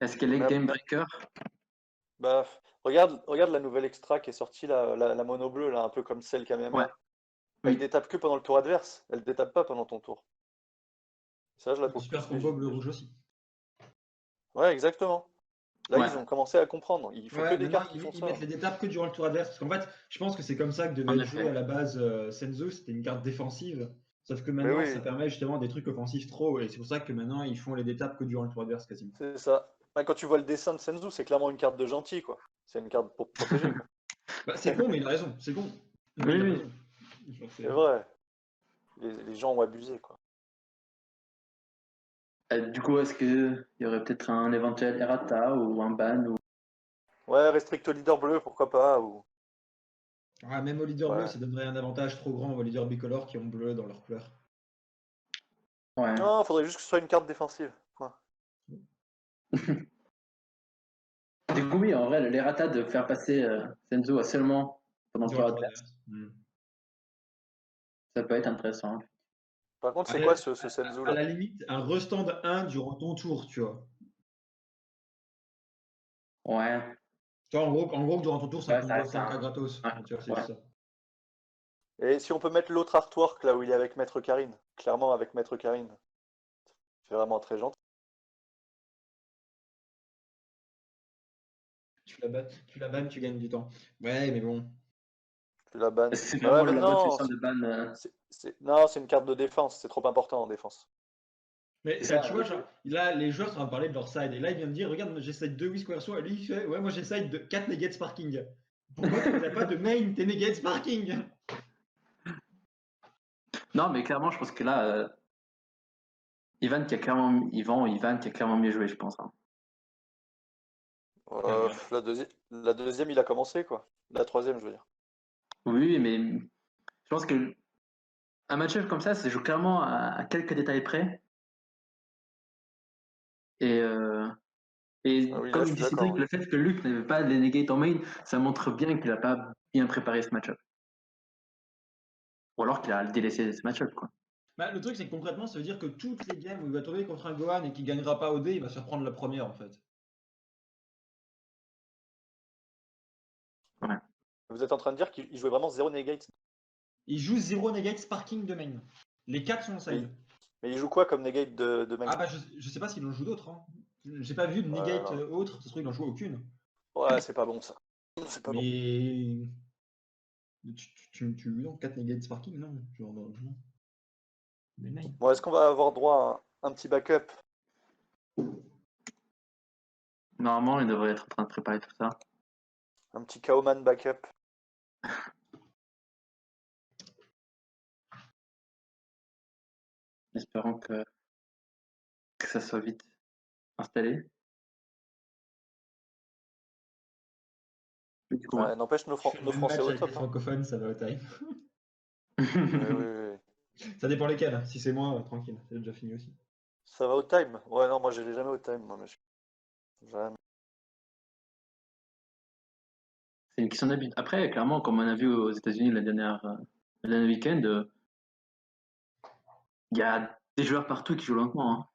est-ce qu'elle est Mais- game mais- breaker? Bah, regarde la nouvelle extra qui est sortie, la mono bleue, là, un peu comme celle Kamehameha. Ouais. Elle Oui. détape que pendant le tour adverse. Elle détape pas pendant ton tour. Ça, je la trouve super plus combo légitime. bleu-rouge aussi. Ouais, exactement. Là, Ouais. ils ont commencé à comprendre. Il faut que Ouais, des maintenant, cartes qui font ils ça. mettent les détapes que durant le tour adverse. Parce qu'en fait, je pense que c'est comme ça que devait En être joué effet. à la base Senzu. C'était une carte défensive. Sauf que Mais maintenant, oui, ça permet justement des trucs offensifs trop. Et c'est pour ça que maintenant, ils font les détapes que durant le tour adverse quasiment. c'est ça. Bah, quand tu vois le dessin de Senzu, c'est clairement une carte de gentil, quoi. C'est une carte pour protéger, quoi. Bah, c'est con, mais il a raison. C'est con. Mais Oui, il a oui. raison. Genre, C'est vrai. Les gens ont abusé, quoi. Du coup, est-ce qu'il y aurait peut-être un éventuel errata ou un ban ou... Ouais, restrict au leader bleu, pourquoi pas. Ou... Ah, même au leader bleu, Ouais. ça donnerait un avantage trop grand aux leaders bicolores qui ont bleu dans leur couleur. Ouais. Non, faudrait juste que ce soit une carte défensive. Point. Du coup, oui, en vrai, l'errata de faire passer Senzu à seulement pendant le tour Durant le tour adverse, adverse. Hmm. Ça peut être intéressant. Par contre, À c'est la, quoi ce Senzu à là? la limite, un restand 1 durant ton tour, tu vois. Ouais, Tu vois, en gros, durant ton tour, c'est un ouais, ça combo reste 5K gratos. ouais, Tu vois, c'est ouais. juste ça. Et si on peut mettre l'autre artwork là où il est avec Maître Karine, clairement avec Maître Karine, c'est vraiment très gentil. Tu la bannes, tu gagnes du temps. Ouais, mais bon. Tu la bannes. Est-ce que c'est Ouais, vraiment mais la bonne non, solution de ban non, c'est une carte de défense, c'est trop important en défense. Mais c'est ça, tu vois, genre, là, les joueurs sont en train de parler de leur side. Et là, il vient de dire, regarde, moi, j'essaye 2 Whisk Verso. Et lui, il fait, ouais, moi, j'essaye de 4 Negate Sparking. Pourquoi tu n'as pas de main tes Negate Sparking? Non, mais clairement, je pense que là, Ivan qui a clairement mieux joué, je pense. Hein. La deuxième, il a commencé quoi. La troisième, je veux dire. Oui, mais je pense que un match-up comme ça se joue clairement à quelques détails près. Et, Ah oui, là, comme je il suis dit d'accord. Cédric, le fait que Luc n'avait pas les negate en main, ça montre bien qu'il n'a pas bien préparé ce match-up. Ou alors qu'il a délaissé ce match-up, quoi. Bah, le truc, c'est que concrètement, ça veut dire que toutes les games où il va tomber contre un Gohan et qu'il gagnera pas au dé, il va se faire prendre la première, en fait. Ouais. Vous êtes en train de dire qu'il jouait vraiment zéro negate. Il joue 0 Negate Sparking de main. Les 4 sont en Mais, side. mais il joue quoi comme negate de main? Ah bah, je sais pas s'il en joue d'autres. Hein. J'ai pas vu de Ouais, Negate non. autre, ça se trouve, il en joue aucune. Ouais, c'est pas bon ça. C'est pas bon. Mais. Tu lui donnes 4 Negate Sparking? Non. Genre, non. Des mains. Bon, est-ce qu'on va avoir droit à un petit backup? Normalement, il devrait être en train de préparer tout ça. Un petit Kaoman backup? Espérons que ça soit vite installé. Mais du coup, ouais. Ouais, n'empêche, Je fais le nos même Français match au avec les top. Hein. francophones, ça va au time. Oui, oui, oui. Ça dépend lesquels. Hein. Si c'est moi, tranquille, c'est déjà fini aussi. Ça va au time? Ouais, non, moi je l'ai jamais au time, moi, monsieur. Jamais. C'est une question d'habitude. Après, clairement, comme on a vu aux États-Unis le dernier week-end, il y a des joueurs partout qui jouent lentement.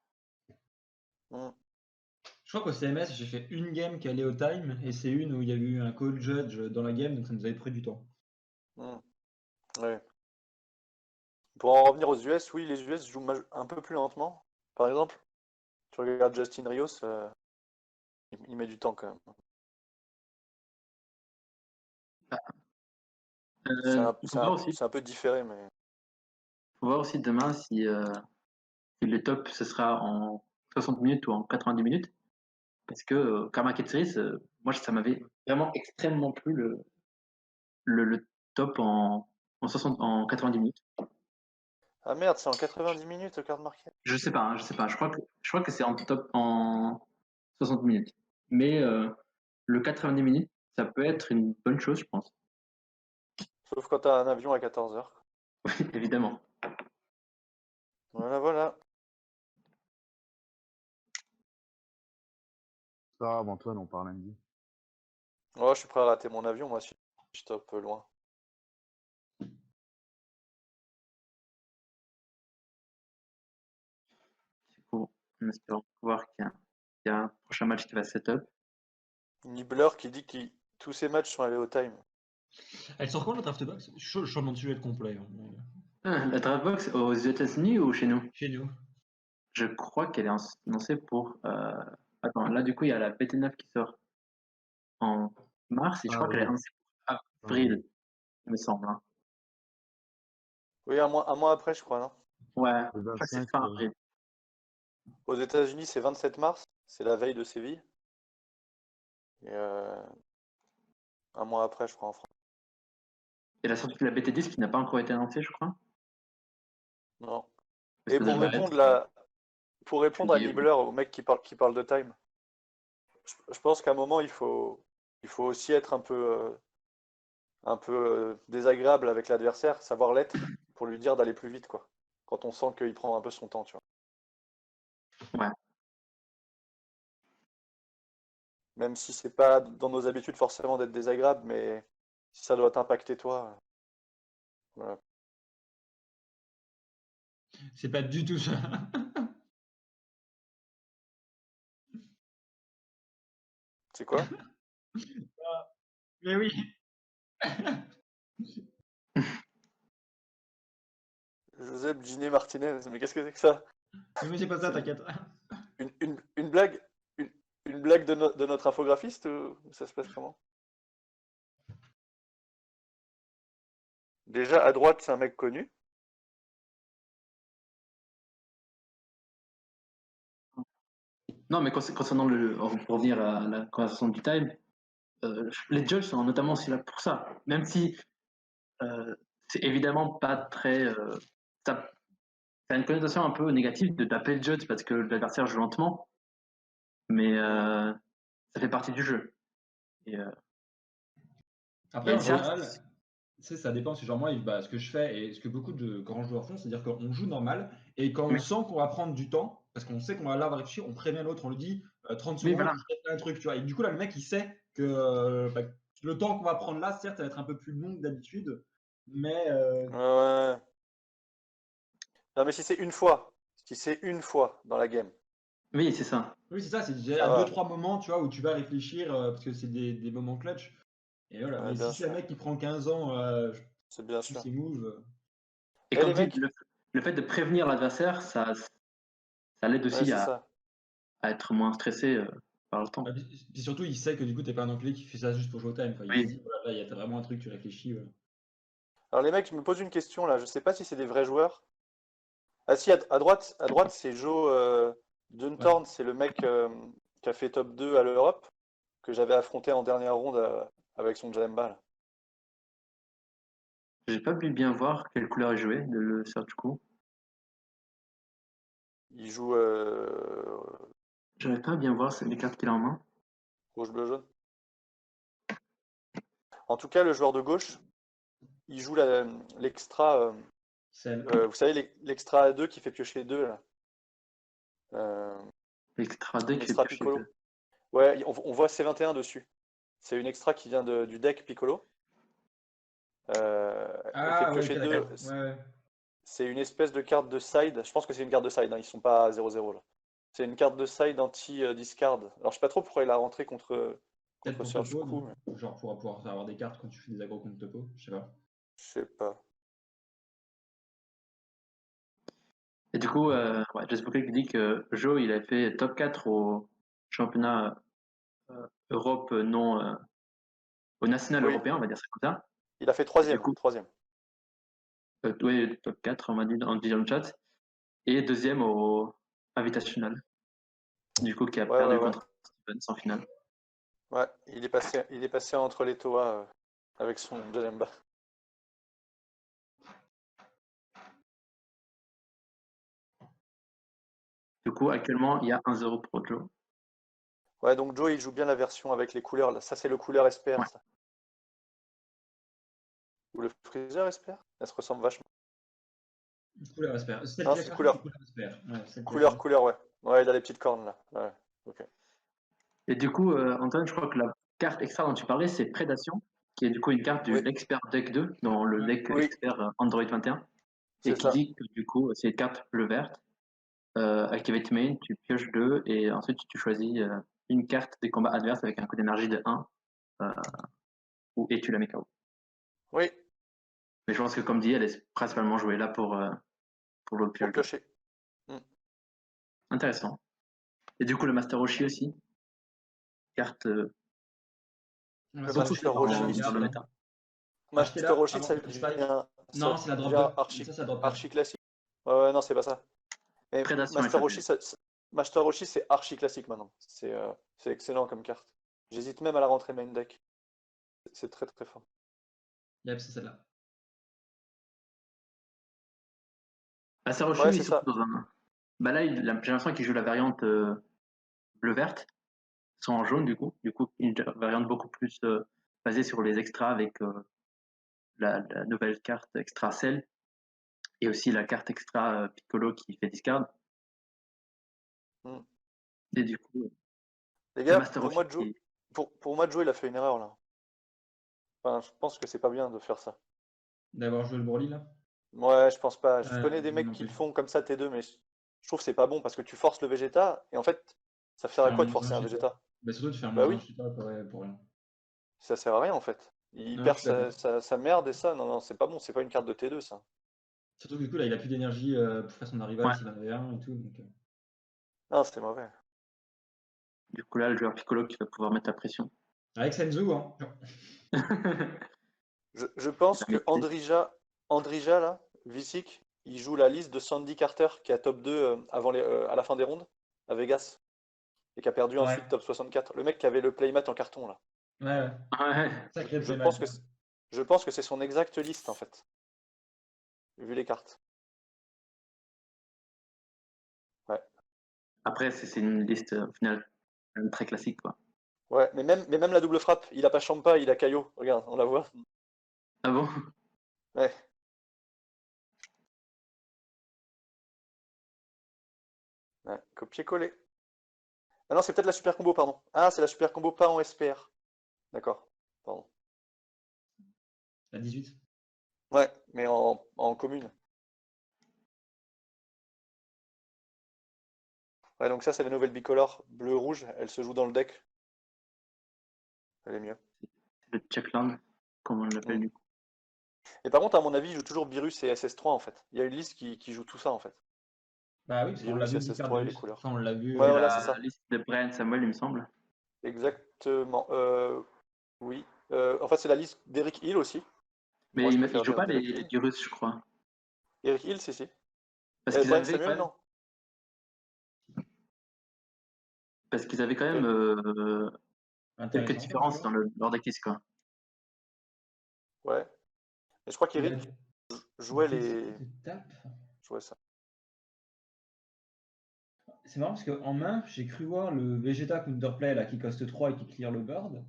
Hein. Hmm, Je crois qu'au CMS, j'ai fait une game qui allait au time, et c'est une où il y a eu un call judge dans la game, donc ça nous avait pris du temps. hmm, ouais. Pour en revenir aux US, oui, les US jouent un peu plus lentement. Par exemple, tu regardes Justin Rios, il met du temps quand même. Il faut voir aussi. C'est un peu différé, mais Faut voir aussi demain si le top ce sera en 60 minutes ou en 90 minutes. Parce que Karma Series, moi ça m'avait vraiment extrêmement plu le top en 90 minutes. ah merde, c'est en 90 minutes le card market. Je sais pas, hein, je sais pas. Je crois que c'est en top en 60 minutes. Mais le 90 minutes, ça peut être une bonne chose, je pense. Sauf quand t'as un avion à 14h. Oui, évidemment. Voilà, voilà. C'est pas grave, Antoine, on part lundi. Oh, je suis prêt à rater mon avion, moi, si je top loin. Du coup, on espère voir qu'il y a un prochain match qui va set up. Nibbler qui dit que tous ses matchs sont allés au time. Elle sort quand la draft box? Je suis en train de suivre le complet. Hein, mais- La Draftbox aux États-Unis ou chez nous? Chez nous. Je crois qu'elle est annoncée pour. Attends, là du coup, il y a la BT9 qui sort en mars et je crois qu'elle est annoncée pour avril, il me semble. Hein. Oui, un mois après, je crois, non? Ouais, Le je crois que c'est 25, fin avril. Aux États-Unis, c'est 27 mars, c'est la veille de Séville. Et un mois après, je crois, en France. Et la sortie de la BT10 qui n'a pas encore été annoncée, je crois. Non. Mais Et ça devrait être pour répondre à juillet. Nibbler, au mec qui parle de time, je pense qu'à un moment, il faut aussi être un peu désagréable avec l'adversaire, savoir l'être, pour lui dire d'aller plus vite, quoi. Quand on sent qu'il prend un peu son temps, tu vois. Ouais. Même si c'est pas dans nos habitudes forcément d'être désagréable, mais si ça doit t'impacter toi, voilà. C'est pas du tout ça. C'est quoi? Mais oui. Joseph Giné Martinez, mais qu'est-ce que c'est que ça? Mais c'est pas ça, C'est t'inquiète. une blague, une blague de notre infographiste ou ça se passe comment? Déjà, à droite, c'est un mec connu. Non, mais concernant pour revenir à la conversation du time, les judges sont notamment aussi là pour ça. Même si c'est évidemment pas très. Ça, ça a une connotation un peu négative de taper le judge parce que l'adversaire joue lentement, mais ça fait partie du jeu. Et, Après, et en certes, général, tu sais, ça dépend. Si genre moi, ce que je fais et ce que beaucoup de grands joueurs font, c'est-à-dire qu'on joue normal et quand on oui, sent qu'on va prendre du temps, parce qu'on sait qu'on va là va réfléchir, on prévient l'autre, on lui dit 30 oui, secondes, voilà. je fais un truc, tu vois. Et du coup, là, le mec, il sait que bah, le temps qu'on va prendre là, certes, ça va être un peu plus long que d'habitude, mais Ouais. Non, mais si c'est une fois dans la game, Oui, c'est ça. oui, c'est ça, c'est ça déjà deux, va. trois moments, tu vois, où tu vas réfléchir parce que c'est des moments clutch. Et voilà. Ouais, Mais bien si c'est un sûr, mec qui prend 15 ans, c'est bien tous sûr. ses moves. Et Et comme les dit, mecs, le fait de prévenir l'adversaire, ça l'aide ouais, aussi c'est ça. à être moins stressé par le temps. Puis surtout, il sait que du coup, t'es pas un enculé qui fait ça juste pour jouer au time. Quoi. Il se Oui, dit, voilà, là, il y a vraiment un truc, tu réfléchis. Voilà. Alors les mecs, je me pose une question là. Je sais pas si c'est des vrais joueurs. Ah si, à droite, c'est Joe Ouais. Dunthorne, c'est le mec qui a fait top 2 à l'Europe, que j'avais affronté en dernière ronde avec son Jalemba, là. j'ai pas pu bien voir quelle couleur il jouait, le search coup. Il joue J'arrive pas à bien voir les cartes qu'il a en main. rouge, bleu, jaune. En tout cas, le joueur de gauche, il joue l'extra, Celle. vous savez, l'extra A2 qui fait piocher 2 là. Euh, L'extra deck fait L'extra piocher Piccolo. 2. Ouais, on voit C21 dessus. C'est une extra qui vient du deck Piccolo. Elle fait Ah, ouais, ok, piocher 2. d'accord. Ouais, ouais. C'est une espèce de carte de side. Je pense que c'est une carte de side, hein, ils sont pas à 0-0 là. C'est une carte de side anti-discard. Alors je sais pas trop pourquoi il a rentré Peut-être contre pour Surge topo, Coup, non? mais Genre pour pouvoir avoir des cartes quand tu fais des aggros contre topo, je sais pas. je sais pas. Et du coup, ouais, Jess Bouquet qui dit que Joe, il a fait top 4 au championnat Europe non, au national Oui, européen, on va dire ça comme ça. il a fait Et du troisième. coup, Troisième. ouais, top 4, on dit dans le chat. Et deuxième au Invitational. Du coup, qui a Ouais, ouais, perdu ouais. contre Stevens en finale. Ouais, il est passé entre les Toa avec son Jalemba. Du coup, actuellement, il y a 1-0 pour Joe. Ouais, donc Joe, il joue bien la version avec les couleurs, là. Ça, c'est le couleur Esper, Ouais. ça. Ou le Freezer Esper? Elle se ressemble vachement. Couleur Esper. Celle Non, qu'il a c'est cherché, c'est couleur. couleur Esper. Ouais, celle qu'il a Couleur, cherché. couleur, ouais. Ouais, il a les petites cornes, là. Ouais, ok. Et du coup, Antoine, je crois que la carte extra dont tu parlais, c'est Prédation, qui est du coup une carte de Oui, l'expert deck 2, dans le Ouais. deck oui, expert Android 21, et c'est qui ça. dit que du coup, c'est une carte bleu verte. Activate main, tu pioches 2, et ensuite tu choisis une carte des combats adverses avec un coût d'énergie de 1, euh, et tu la mets KO. Oui, Mais je pense que comme dit, elle est principalement jouée là pour le pour pioche 2. piocher. Mm. Intéressant. Et du coup, le Master Roshi aussi, carte On va Le se faire beaucoup chier Master plus avec Roshi, les dans le cartes, là. méta. Master Achetez-la Roshi, avant qu'elle spike. ça Non, c'est la drop devient 2. Ça, ça drop 4. archi classique. Ouais, ouais, non, c'est pas ça. Mais Prédation Master FAP. Roshi, Master Roshi, c'est archi classique maintenant. C'est excellent comme carte. J'hésite même à la rentrer main deck. C'est très très fort. Yep, c'est celle-là. Master Roshi, Ouais, lui, c'est surtout ça. dans un. Bah là, j'ai l'impression qu'il joue la variante bleu-verte, sans en jaune du coup. Du coup, une variante beaucoup plus basée sur les extras avec la nouvelle carte extra Cell et aussi la carte extra Piccolo qui fait discard. Mm. Et du coup, Les le gars, Master Roshi qui. pour moi, Joe, il a fait une erreur là. Enfin, je pense que c'est pas bien de faire ça. D'avoir joué le Broly, là. Ouais, je pense pas. Je Ouais, connais des moi mecs non qui le plus. font comme ça T2, mais je trouve que c'est pas bon parce que tu forces le Vegeta et en fait, ça Tu sert fais à un quoi de moins forcer un un Cheetah. Vegeta? Bah, surtout, tu fais un Bah moins un oui, Cheetah pour rien. ça sert à rien en fait. Il Non, perd je suis d'accord. sa merde et ça, non, non, c'est pas bon, c'est pas une carte de T2 ça. Surtout que du coup, là, il a plus d'énergie pour faire son arrival Ouais. s'il en avait un et tout. Donc, Non, c'était mauvais. Du coup, là, le joueur Piccolo qui va pouvoir mettre la pression. Avec Senzu, hein. Je pense que Maîtrise. Andrija là, Vicic, il joue la liste de Sandy Carter qui est à top 2 à la fin des rondes à Vegas et qui a perdu Ouais, ensuite top 64. Le mec qui avait le playmat en carton là. ouais, ouais. Ouais. Sacré Je playmat. pense je pense que c'est son exacte liste en fait, vu les cartes. Ouais. Après, c'est une liste au final quand même très classique, quoi. Ouais, mais même la double frappe, il a pas Champa, il a Caillot. Regarde, on la voit. Ah bon? Ouais. Ouais, copier-coller. Ah non, c'est peut-être la super combo, pardon. Ah, c'est la super combo pas en SPR. D'accord. Pardon. La 18. Ouais, mais en commune. Ouais, donc ça, c'est la nouvelle bicolore bleu-rouge. Elle se joue dans le deck. Elle est mieux. Le Checkland, comme on l'appelle Mm. du coup. Et par contre, à mon avis, il joue toujours Beerus et SS3 en fait. Il y a une liste qui joue tout ça en fait. Bah oui, parce qu'on l'a Virus, vu du SS3 et les Cardus. couleurs. Enfin, on l'a vu. Ouais, C'est voilà, c'est la ça. liste de Brian Samuel, il me semble. Exactement. Oui. En fait, c'est la liste d'Eric Hill aussi. Moi, Mais je il préfère joue dire pas d'Eric les Hill. Dyrus, je crois. Eric Hill, si, si. Parce qu'ils Brian avaient quand Samuel, même, non. parce qu'ils avaient quand même Ok. quelques Intéressant comme différences choix. dans leur decklist, quoi. Ouais. Et je crois Il a qu'Eric jouait des idées les. de tape. Jouait ça. C'est marrant parce qu'en main, j'ai cru voir le Vegeta Counterplay là, qui coste 3 et qui clear le board.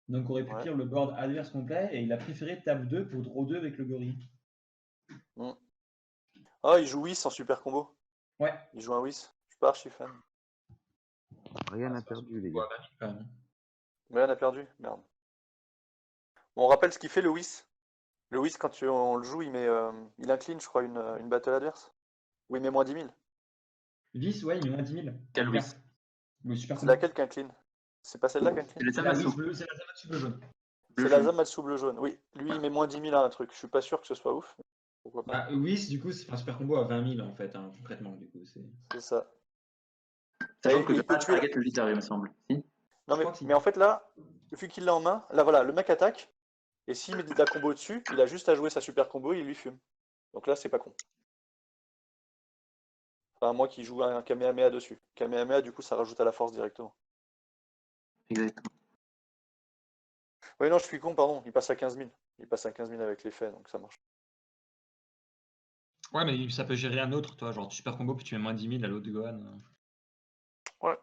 Donc on aurait pu Ouais. clear le board adverse complet et il a préféré tape 2 pour draw 2 avec le gorille. Mm. Ah, il joue Whis en super combo. Ouais. Il joue un Whis. Je suis pas archi fan. Rien Ah, n'a c'est pas perdu, les super gars. combo, quand même. Mais on a perdu. Merde. Bon, on rappelle ce qu'il fait le Whis. Le Whis, quand on le joue, il incline, je crois, une battle adverse. Ou il met moins 10 000. Vis, ouais, il met moins 10 000 à une Calvis. carte. Le super C'est combo. laquelle qui incline? C'est pas celle-là qui C'est incline? les C'est la Zamasu, Whis bleue, c'est la Zamatsu bleu jaune. C'est bleu la jaune. Zamatsu bleu jaune. Oui, lui, il met moins 10 000 à un truc. Je suis pas sûr que ce soit ouf. Mais pourquoi pas? Bah, Whis, du coup, c'est un super combo à 20 000 en fait, hein, concrètement. Du coup, c'est. C'est ça. Sachant Et que tu il peux peut pas tuer. target le leader, il me semble. Si? Non, Je crois que si. mais en fait, là, vu qu'il l'a en main, là, voilà, le mec attaque. Et s'il met de la combo dessus, il a juste à jouer sa super combo et il lui fume. Donc là, c'est pas con. Enfin, moi qui joue un Kamehameha dessus. Kamehameha, du coup, ça rajoute à la force directement. Exactement. Oui, non, je suis con, pardon. Il passe à 15 000. Il passe à 15 000 avec l'effet, donc ça marche. Ouais, mais ça peut gérer un autre, toi, genre super combo, puis tu mets moins 10 000 à l'autre de Gohan. Ouais.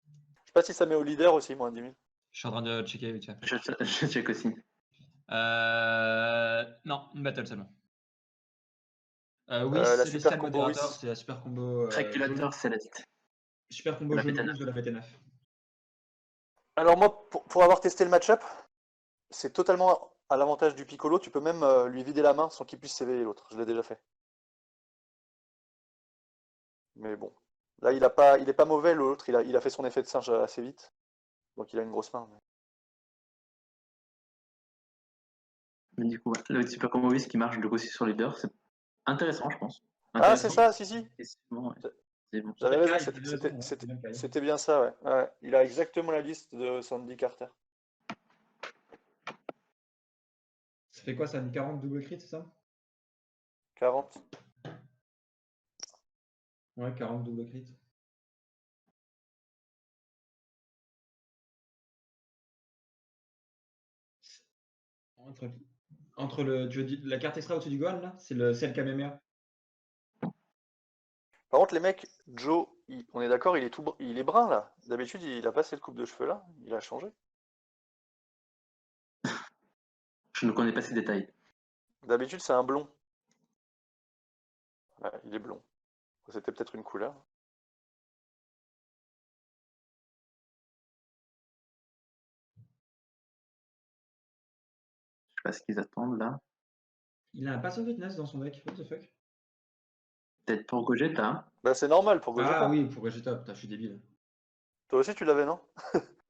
Je sais pas si ça met au leader aussi, moins 10 000. Je suis en train de checker vite fait. Je check aussi. Non, une battle seulement. Oui, La Célestial super combo Moderator, Whis. c'est la super combo jaune. Traculateur céleste. Super combo La jaune-rouge BT9. de la BT9. Alors moi, pour avoir testé le match-up, c'est totalement à l'avantage du Piccolo. Tu peux même lui vider la main sans qu'il puisse s'éveiller l'autre. Je l'ai déjà fait. Mais bon. Là, il est pas mauvais, l'autre. Il a fait son effet de singe assez vite. Donc il a une grosse main. Mais du coup, ouais, le Super Combo Whis qui marche du coup aussi sur leader, c'est intéressant, je pense. Ah, c'est Intéressant. ça, si, si. Effectivement, ouais. C'est bon. J'avais Bien raison, Kai, t'avais raison, ouais, c'est bien Kai. c'était bien ça, ouais. Ouais. Il a exactement la liste de Sandy Carter. Ça fait quoi, ça? Une 40 double crit, c'est ça? 40. Ouais, 40 double crit. Entre, entre la carte extra au-dessus du Gohan, là, c'est le Kamehameha. Par contre, les mecs, Joe, on est d'accord, il est brun là. D'habitude, il a pas cette coupe de cheveux là. Il a changé. Je ne connais pas ces détails. D'habitude, c'est un blond. Ouais, il est blond. C'était peut-être une couleur. Je sais pas ce qu'ils attendent là. Il a un Pass of Witness dans son deck, what the fuck? Peut-être pour Gogeta. Hein. Bah, c'est normal pour Gogeta. Ah oui, pour Vegeta, putain, je suis débile. Toi aussi, tu l'avais, non?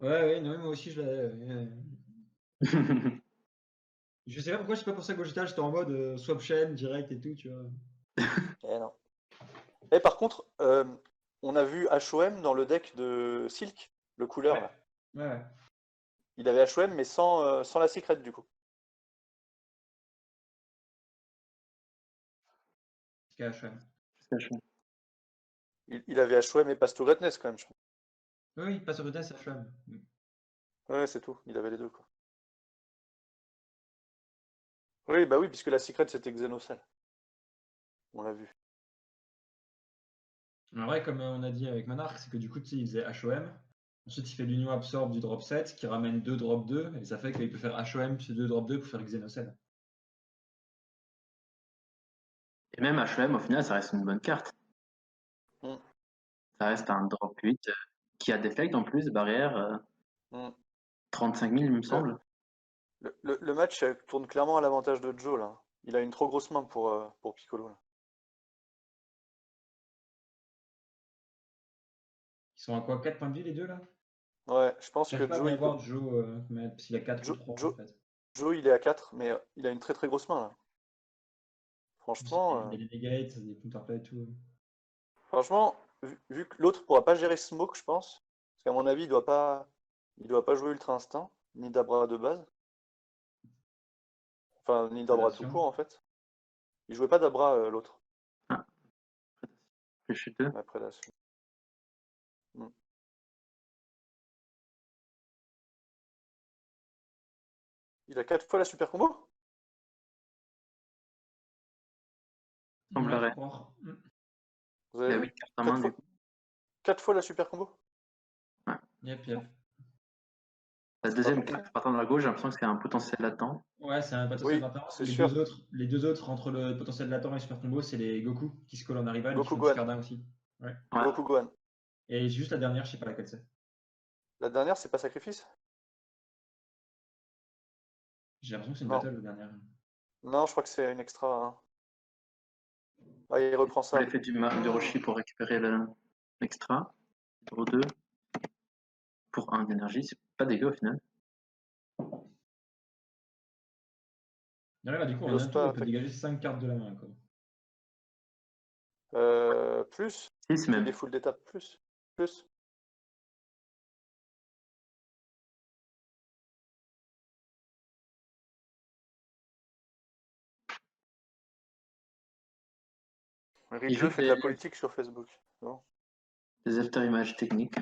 Ouais, non, moi aussi je l'avais. Je sais pas pourquoi je sais pas pensé à Gogeta, j'étais en mode swap chain direct et tout, tu vois. Eh non. Et par contre, on a vu HOM dans le deck de Silk, le couleur Ouais. là. Ouais. Il avait HOM mais sans la secret du coup. KHM. Il avait HOM et Pastoretness quand même, je crois. Oui, Pass of Witness, HM. Ouais, c'est tout. Il avait les deux quoi. Oui, bah oui, puisque la secret c'était Xenocell. On l'a vu. En vrai, comme on a dit avec Monarch, c'est que du coup, tu sais, il faisait HOM. Ensuite, il fait l'union absorbe du drop 7 qui ramène 2 drop 2. Et ça fait qu'il peut faire HOM plus 2 drop 2 pour faire Xenocell. Et même HM, au final, ça reste une bonne carte. Mm. Ça reste un drop 8 qui a deflect en plus, barrière 35 000, il me semble. Le match tourne clairement à l'avantage de Joe là. Il a une trop grosse main pour Piccolo là. Ils sont à quoi? 4 points de vie les deux là? Ouais, je pense J'arrive que pas à Joe, bien il peut... voir Joe, s'il a 4 ou 3 en fait. Joe, il est à 4, mais il a une très très grosse main là. Franchement, Il y a les negates, des counterplay et tout. vu que l'autre pourra pas gérer Smoke, je pense, parce qu'à mon avis, il doit pas jouer Ultra Instinct, ni Dabra de base. Enfin, ni Dabra tout Prédation. court en fait. Il jouait pas Dabra l'autre. Ah. Je suis deux. Ouais, Prédation. Il a 4 fois la super combo? Semblerait. Vous Il avez a vu? 8 cartes en main, du coup. 4 fois la super combo? Yep. La deuxième carte partant de la gauche, j'ai l'impression que c'est un potentiel latent. Ouais, c'est un potentiel Oui, latent. c'est Les sûr. deux autres entre le potentiel latent et le super combo, c'est les Goku qui se collent en arrival et qui Goku font Gohan. discard aussi. Ouais. Goku Gohan. Et juste la dernière, je sais pas laquelle c'est. La dernière, c'est pas Sacrifice? J'ai l'impression que c'est une Non. battle la dernière. Non, je crois que c'est une extra. Hein. Ah, il reprend ça. L'effet du Roshi pour récupérer l'extra. 0,2 pour 1 d'énergie, c'est pas dégueu au final. Là, du coup, Il en ose un tour, pas il peut dégager 5 cartes de la main. Quoi. Plus. 6 Il même. est full d'étape. Plus. Il joue Ridge fait de la politique sur Facebook. Non. Des after images techniques.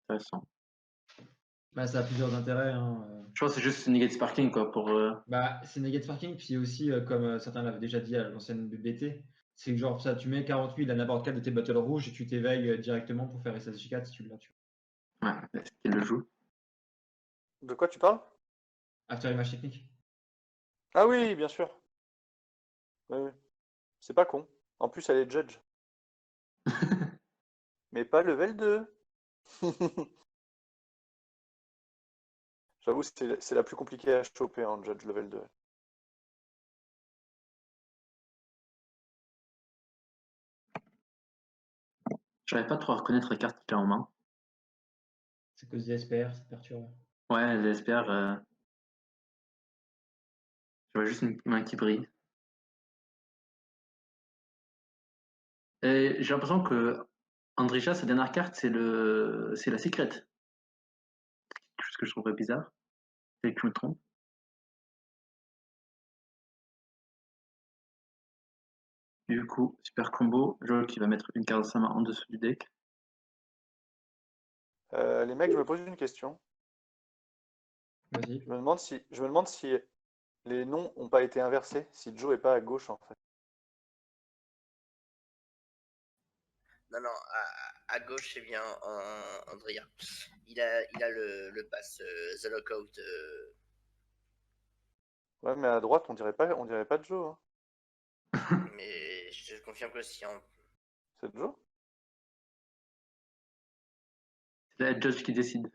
Intéressant. Bah, ça a plusieurs intérêts. Je pense que c'est juste negate sparking quoi pour. Bah, c'est negate sparking, puis aussi, comme certains l'avaient déjà dit à l'ancienne BBT, c'est que genre ça, tu mets 48 la n'importe quel de tes battles rouges et tu t'éveilles directement pour faire SSJ4 si tu l'as. Ouais, est-ce qu'il le joue? De quoi tu parles? After image technique. Ah oui, bien sûr. Oui. C'est pas con. En plus, elle est judge. Mais pas level 2. J'avoue, c'est la plus compliquée à choper en judge level 2. J'arrive pas trop à reconnaître les cartes qu'il a en main. C'est cause des SPR, ça perturbe. Ouais, j'espère. Je vois juste une main qui brille. Et j'ai l'impression que Andrisha, sa dernière carte, c'est la secret. Quelque chose que je trouverais bizarre. Et que je me trompe. Du coup, super combo. Joel qui va mettre une carte de sa main en dessous du deck. Les mecs, je me pose une question. Vas-y. Je me demande si les noms n'ont pas été inversés, si Joe est pas à gauche en fait. Non, à gauche, c'est bien Andrea. Il a le pass The Lockout. Ouais, mais à droite, on dirait pas Joe. Hein. Mais je te confirme que si. C'est Joe? C'est la judge qui décide.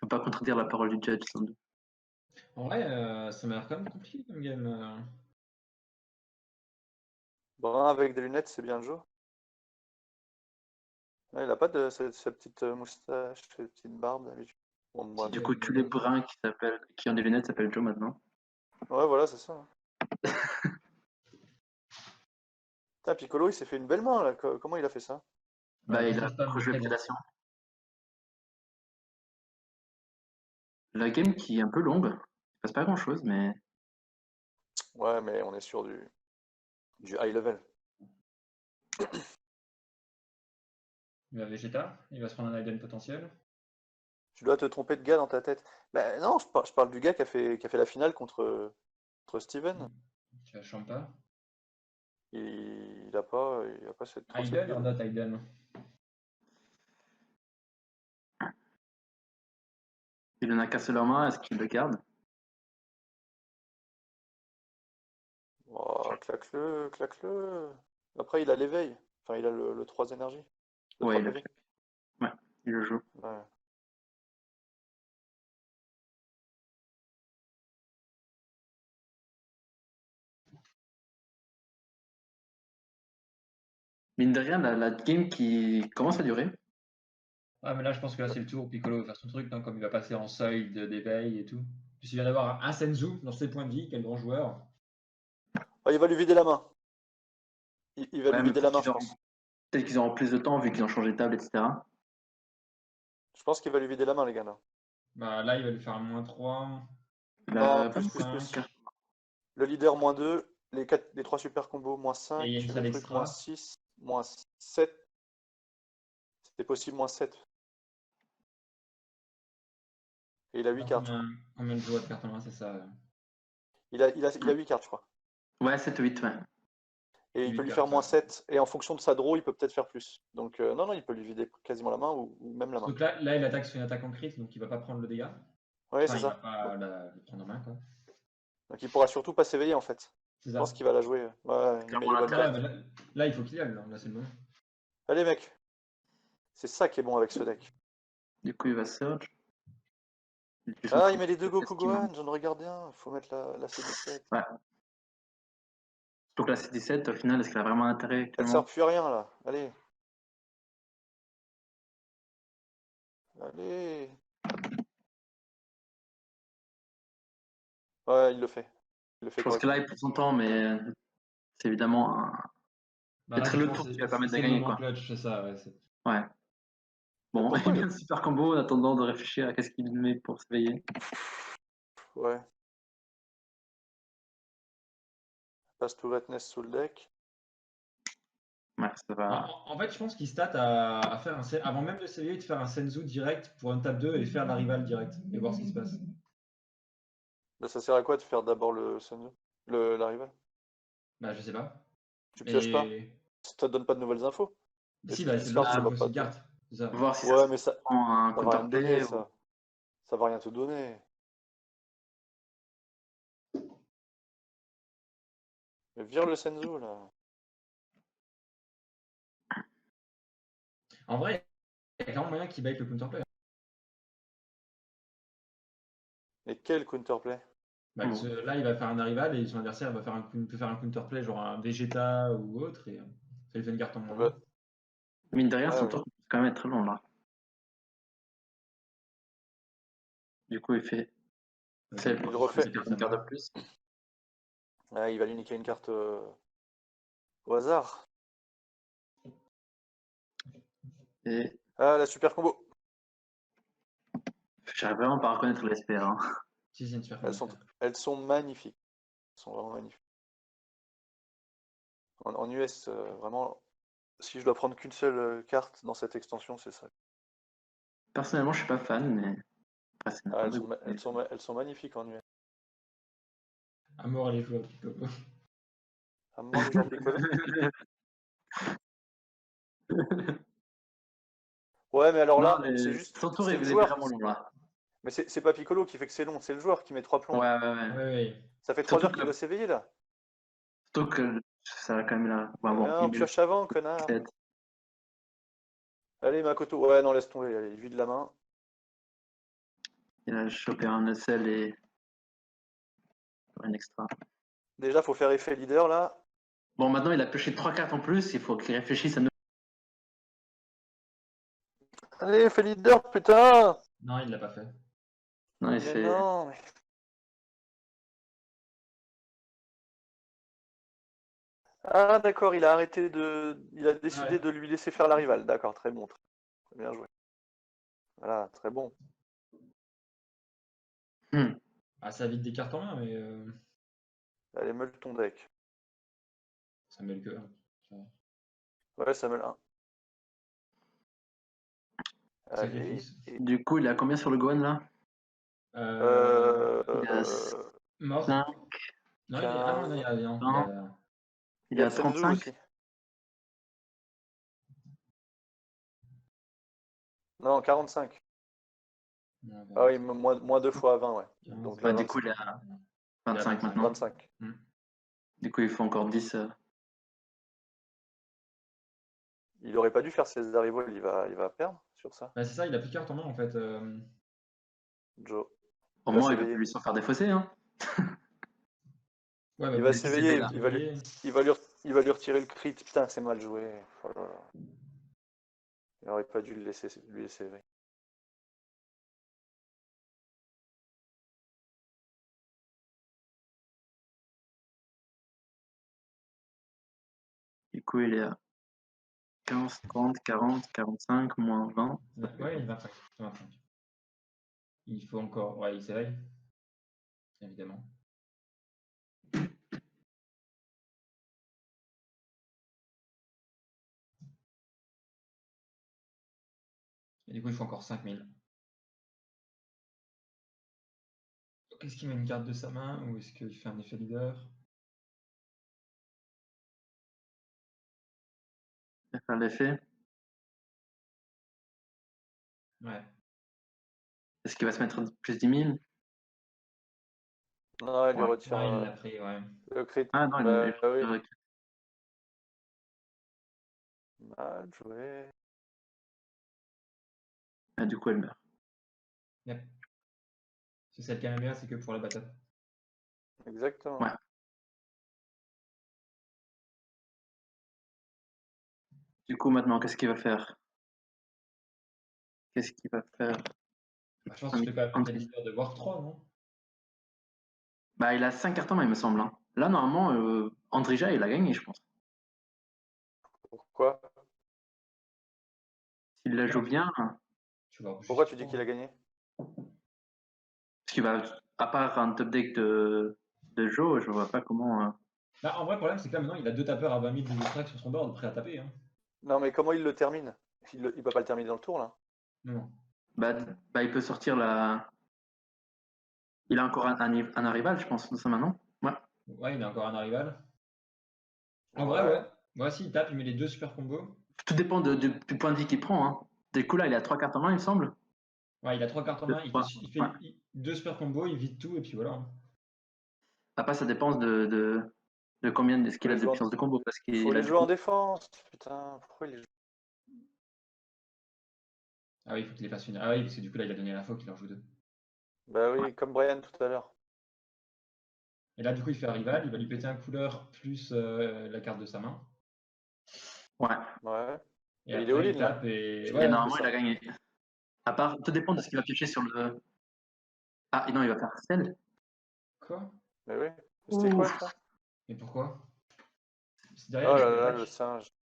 Faut pas contredire la parole du judge, sans doute. En vrai, ça m'a l'air quand même compliqué comme game. Brun avec des lunettes, c'est bien le jeu. Ouais, il a pas de sa petite moustache, sa petite barbe d'habitude. Bon, bref. Du coup, tous les bruns qui ont des lunettes s'appellent Joe maintenant. Ouais, voilà, c'est ça. Putain, Piccolo, il s'est fait une belle main là. Comment il a fait ça? Bah, Ouais, il a ça, c'est rejoué très bien. Prédation. La game qui est un peu longue. Il se passe pas grand chose, mais Ouais, mais on est sur du high level. Il va Vegeta, il va se prendre un Aiden potentiel. Tu dois te tromper de gars dans ta tête. Bah non, je parle du gars qui a fait la finale contre Steven. Tu vas Champa. Il a pas trop cette Aiden or build. not Aiden? il en a qu'un seul en main. Est-ce qu'il le garde? Oh, claque-le, claque-le. Après, il a l'éveil. Enfin, il a le 3 énergie. Le Ouais, 3 il le PV. claque. Ouais, il le joue. Ouais. Mine de rien, la game qui commence à durer. Ah, mais là, je pense que là, c'est le tour. Piccolo va faire son truc, hein, comme il va passer en seuil d'éveil et tout. Puis il vient d'avoir un Senzu dans ses points de vie, quel grand joueur. Ah, il va lui vider la main. Il va Ouais, lui mais vider la main, je pense. peut-être qu'ils auront plus de temps vu qu'ils ont changé de table, etc. Je pense qu'il va lui vider la main, les gars, là. Bah, là, il va lui faire un -3. Non, Bah, plus. Le leader, -2. Les 3 super combos, Et il y a une -5. salle Le truc, extra. -6. -7. C'était possible, -7. Et il a 8 cartes, je crois. Combien de joueurs de cartes en main, c'est ça? Il a 8 cartes, je crois. Ouais, 7-8, ouais. Et il Huit peut lui cartes, faire ouais. -7. Et en fonction de sa draw, il peut peut-être faire plus. Donc, non, il peut lui vider quasiment la main ou même la main. Donc là, il attaque sur une attaque en crit, donc il va pas prendre le dégât. Oui, Enfin, c'est il va ça. pas le prendre en main, quoi. Donc, il pourra surtout pas s'éveiller, en fait. C'est Je ça. pense qu'il va la jouer. Ouais, il met Clairement, les la bonnes draft. Ouais, cartes. mais là, il faut qu'il aille, là, c'est le moment. Allez, mec. C'est ça qui est bon avec ce deck. Du coup, il va surge. Ah, il met les 2 Goku Gohan, j'en regarde bien. Faut mettre la C17. Ouais. Donc la C17, au final, est-ce qu'elle a vraiment intérêt Elle actuellement? sert plus à rien, là. Allez. Allez. Ouais, il le fait. Il le fait Je pense que là, correctement. il prend son temps, mais c'est évidemment Bah là, peut-être le franchement, tour qui va permettre de c'est le gagner, moment quoi. clutch, c'est ça, ouais. Ouais. Mais Bon, pourquoi il met un super combo en attendant de réfléchir à qu'est-ce qu'il met pour s'éveiller. Ouais. Passe tout Wetness sous le deck. Ouais, ça va. En fait, je pense qu'il stat à faire avant même de s'éveiller, de faire un Senzu direct pour une table 2 et faire la rivale direct et voir ce qui se passe. Bah, ça sert à quoi de faire d'abord le Senzu la rival? Bah, je sais pas. Tu pièges pas. Et Ça te donne pas de nouvelles infos. Et si, si tu bah, c'est discards, l'autre ça qui va pose pas une te. carte. C'est ça. Voir si Ouais, ça mais ça prend un va rien te donner, counterplay. ça. Ça va rien te donner. Mais vire le Senzu, là. En vrai, il y a clairement moyen qu'il bait le counterplay. Et quel counterplay? Bah, là, il va faire un rival et son adversaire va faire peut faire un counterplay, genre un Vegeta ou autre, et ça lui fait une carte en moins. Bah, Mine de rien, ouais, son ouais. tour peut quand même être très long, là. Du coup, il fait celle pour Il refait. une carte de plus. Ouais, il va lui niquer une carte au hasard. Et Ah, la super combo. j'arrive vraiment pas à reconnaître les SPR. Hein. Si, c'est une super Elles sont magnifiques. Elles sont vraiment magnifiques. En US, vraiment, si je dois prendre qu'une seule carte dans cette extension, c'est ça. Personnellement, je suis pas fan, mais après, c'est Ah, une elles sont magnifiques en US. À mort les joueurs Piccolo. À mort les gens Piccolo. Ouais, mais alors Non, là, c'est juste. son tour C'est est le joueur. vraiment long, là. Mais c'est pas Piccolo qui fait que c'est long, c'est le joueur qui met 3 plombs. Ouais, ouais, ouais. Oui. Ça fait 3 Surtout heures qu'il que, doit s'éveiller là. surtout que ça va quand même là. Bah, bon, Non, il met le pioche avant, connard. 7. Allez, Makoto. Ouais, non, laisse tomber. Allez, vide la main. Il a chopé un SL et faire une extra. Déjà, faut faire effet leader là. Bon, maintenant, il a pioché 3 cartes en plus. Il faut qu'il réfléchisse à nous. Allez, effet leader, putain! Non, il l'a pas fait. Non, Mais non, mais... Ah d'accord, il a arrêté de... Il a décidé Ouais. de lui laisser faire la rivale. D'accord, très bon. Très bien joué. Voilà, très bon. Ah, ça vide des cartes en main, mais Allez, meule ton deck. ça met le cœur. Ouais, ça meule 1. Allez. Sacrifice. Du coup, il a combien sur le Gohan là? Il a Mort. 5. Non, ah non, il y a rien. Non. Il Il y est a à Senzu 35. aussi. Non, 45. Non, Ah oui, moins 2 fois 20, ouais. Donc Bah, là, du coup, il est à Il est à 25 maintenant. 25. Du coup, il faut encore 10. Il aurait pas dû faire ses arrivaux, il va perdre sur ça. Bah, c'est ça, il a plus de cartes en main en fait. Joe. Au Il va moins, il va s'éveiller. plus lui s'en faire défausser. Hein. Ouais, Il bah, va vous s'éveiller, laissez il va lui retirer le crit. Putain, c'est mal joué. Oh là là. Il aurait pas dû lui laisser éveiller. Du coup, il est à 15, 30, 40, 45, moins 20. Ouais, il est 25. 25. Il faut encore. Ouais, il s'éveille. Évidemment. Et du coup, il faut encore 5000. Est-ce qu'il met une carte de sa main ou est-ce qu'il fait un effet leader? Il va faire l'effet. Ouais. Est-ce qu'il va se mettre plus 10 000? Non, il lui Ouais. retire Ouais, il l'a pris, ouais. le crit. Ah non, Bah, il oui. retire. Mal joué. Ah, du coup, elle meurt. Yep. C'est celle qui aime bien, c'est que pour la bataille. Exactement. Ouais. Du coup, maintenant, qu'est-ce qu'il va faire? Qu'est-ce qu'il va faire? Bah, je pense qu'il fait quand même un effet leader de War 3, non? Bah, il a 5 cartons, il me semble. Hein. Là, normalement, Andrija, il a gagné, je pense. Pourquoi? S'il la joue bien, Tu vois, Pourquoi tu dis qu'il a gagné? parce qu'il va, à part un top deck de Joe, je vois pas comment. Bah, en vrai, le problème, c'est que là, maintenant, il a deux tapeurs à 20 000 de strike sur son board, prêt à taper. Hein. Non, mais comment il le termine? Il peut pas le terminer dans le tour là. Non. Bah, il peut sortir la. Il a encore un arrival, je pense, de sa main, non? Ouais. Ouais, il a encore un arrival. En vrai, ouais. Ouais, si, il tape, il met les deux super combos. Tout dépend du point de vie qu'il prend. Hein. Du coup, là, il a 3 cartes en main, il me semble. Ouais, il a 3 cartes en main, il fait Ouais. deux super combos, il vide tout, et puis voilà. Après, ça dépend de combien de ce qu'il a de puissance de combo. Parce Il faut qu'il a les jouer en défense. Putain, pourquoi il les joue? Ah oui, il faut qu'il les fasse une. Ah oui, parce que du coup, là, il a donné l'info qu'il en joue deux. Bah oui, comme Brian tout à l'heure. Et là, du coup, il fait un rival, il va lui péter un couleur plus la carte de sa main. Ouais. Ouais. Et Et après, il est all-in, il tape et. Et Ouais, normalement, c'est il ça. a gagné. À part, tout dépend de ce qu'il va piocher sur le. Ah, non, il va faire celle. Quoi? Mais oui. C'était quoi ça? Mais pourquoi? C'est Oh derrière, il y a là deux là, packs. le singe.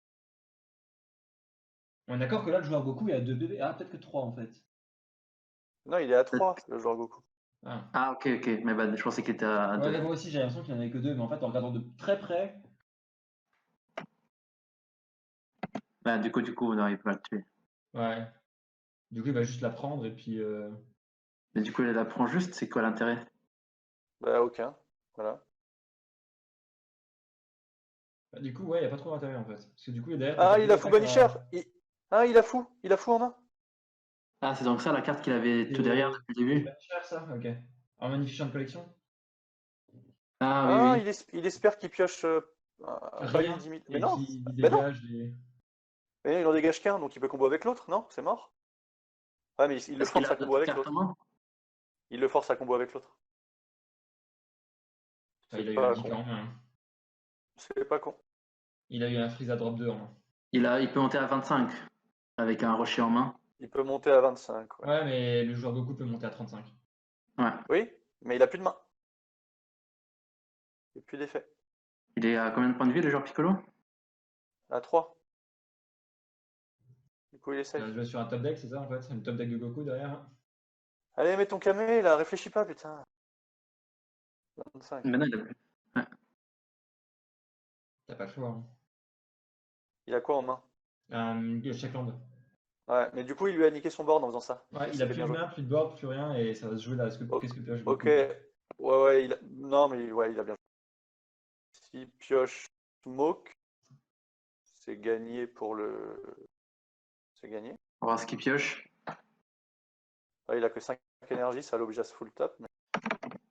On est d'accord que là, le joueur Goku, il a deux bébés. Ah, peut-être que trois en fait. Non, il est à 3, le joueur Goku. Ah, ok. Mais bah, je pensais qu'il était à Ouais, 2. moi aussi, j'ai l'impression qu'il n'y en avait que deux, mais en fait, en regardant de très près. Bah, du coup, non, il peut pas le tuer. Ouais. Du coup, il va juste la prendre et puis. Mais du coup, il la prend juste, c'est quoi l'intérêt? Bah aucun. Voilà. Bah, du coup, ouais, il n'y a pas trop d'intérêt en fait. Parce que du coup, derrière. Ah, il a fou Banisher. Ah, il a fou en main. Ah, c'est donc ça la carte qu'il avait tout derrière depuis le début? C'est cher ça, ok. En magnifiant de collection. Ah, oui. Il espère qu'il pioche pas Rien. 10 000. Mais Et non. qui Mais non. dégage les. Mais il en dégage qu'un, donc il peut combo avec l'autre, non? C'est mort. Ouais, mais il le Est-ce qu'il force a à combo d'autres avec cartes en l'autre. main? Il le force à combo avec l'autre. Enfin, il a eu pas un Dick con. en main. C'est pas con. Il a eu un Freeza Drop 2 en main. Il peut monter à 25 avec un rocher en main. Il peut monter à 25. Ouais. Ouais, mais le joueur Goku peut monter à 35. Ouais. Oui, mais il a plus de main. Il a plus d'effet. Il est à combien de points de vie, le joueur Piccolo? À 3. Du coup, il Il essaye. a joué sur un top deck, c'est ça en fait? C'est le top deck de Goku derrière. Allez, mets ton camé là, réfléchis pas, putain. 25. Maintenant, il a plus. T'as pas le choix. Hein. Il a quoi en main? Check land. Ouais, mais du coup, il lui a niqué son board en faisant ça. Ouais, il C'était a plus bien de joué. main, plus de board, plus rien, et ça va se jouer là. Oh, Qu'est-ce que pioche Ok. Goku? Ouais, non, mais ouais, il a bien joué. S'il pioche Smoke, c'est gagné pour le. C'est gagné. On va voir ce qu'il pioche. Ouais, il a que 5 énergies, ça l'oblige à se full top. Mais...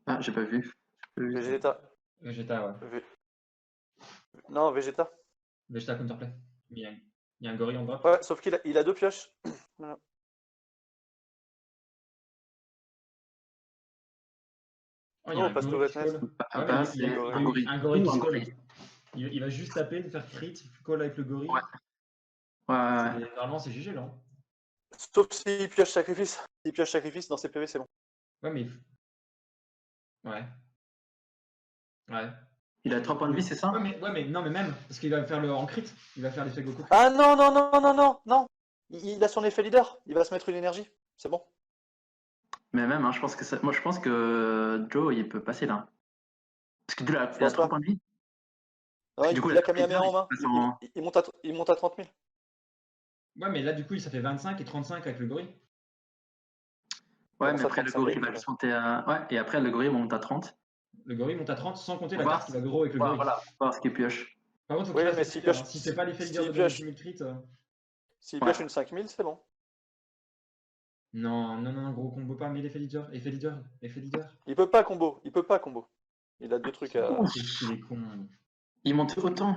Ah, j'ai pas vu. Vegeta. Vegeta, ouais. Non, Vegeta. Vegeta counterplay. Il y a un gorille en drop. Ouais, sauf qu'il a 2 pioches. Voilà. Oh, il y a Oh, un Pasto gorille qui se Wetness. colle. Ah, Ouais, bah, mais c'est il y a un gorille. un gorille qui se Un colle. gorille. Il va juste taper, de faire crit, call avec le gorille. Ouais. Ouais. Normalement, c'est GG là. Hein. Sauf s'il pioche sacrifice. S'il pioche sacrifice dans ses PV, c'est bon. Ouais, mais. Ouais. Ouais. Il a 3 points de vie, c'est ça? Ouais, mais non, mais même, parce qu'il va faire le en crit. Il va faire l'effet Goku. Ah non. Il a son effet leader. Il va se mettre une énergie. C'est bon. Mais même, hein, je pense que moi, je pense que Joe, il peut passer là. Parce que du coup, il a pense 3 pas. points de vie. Non, Du coup, il a Kamehameha en main. il passe en- Il monte à 30 000. Ouais, mais là, du coup, ça fait 25 et 35 avec le gorille. Ouais, Comment mais ça, après, le 35 gorille, avec il va le juste monter à. Ouais, et après, le gorille monte à 30. Le gorille monte à 30 sans compter la Voir carte qui va gros avec le gorille. Voilà, voir ce qu'il pioche. Par contre, faut Oui, qu'il fasse mais l'effet s'il leader. pioche- Hein. Si c'est pas l'effet leader s'il de pioche- Ultimate Crit. S'il Ouais. pioche une 5000, c'est bon. Non, gros combo pas, mais l'effet leader. Effet leader. Il peut pas combo. Il a 2 trucs à. Qu'est-ce qu'il est con. Il monte autant.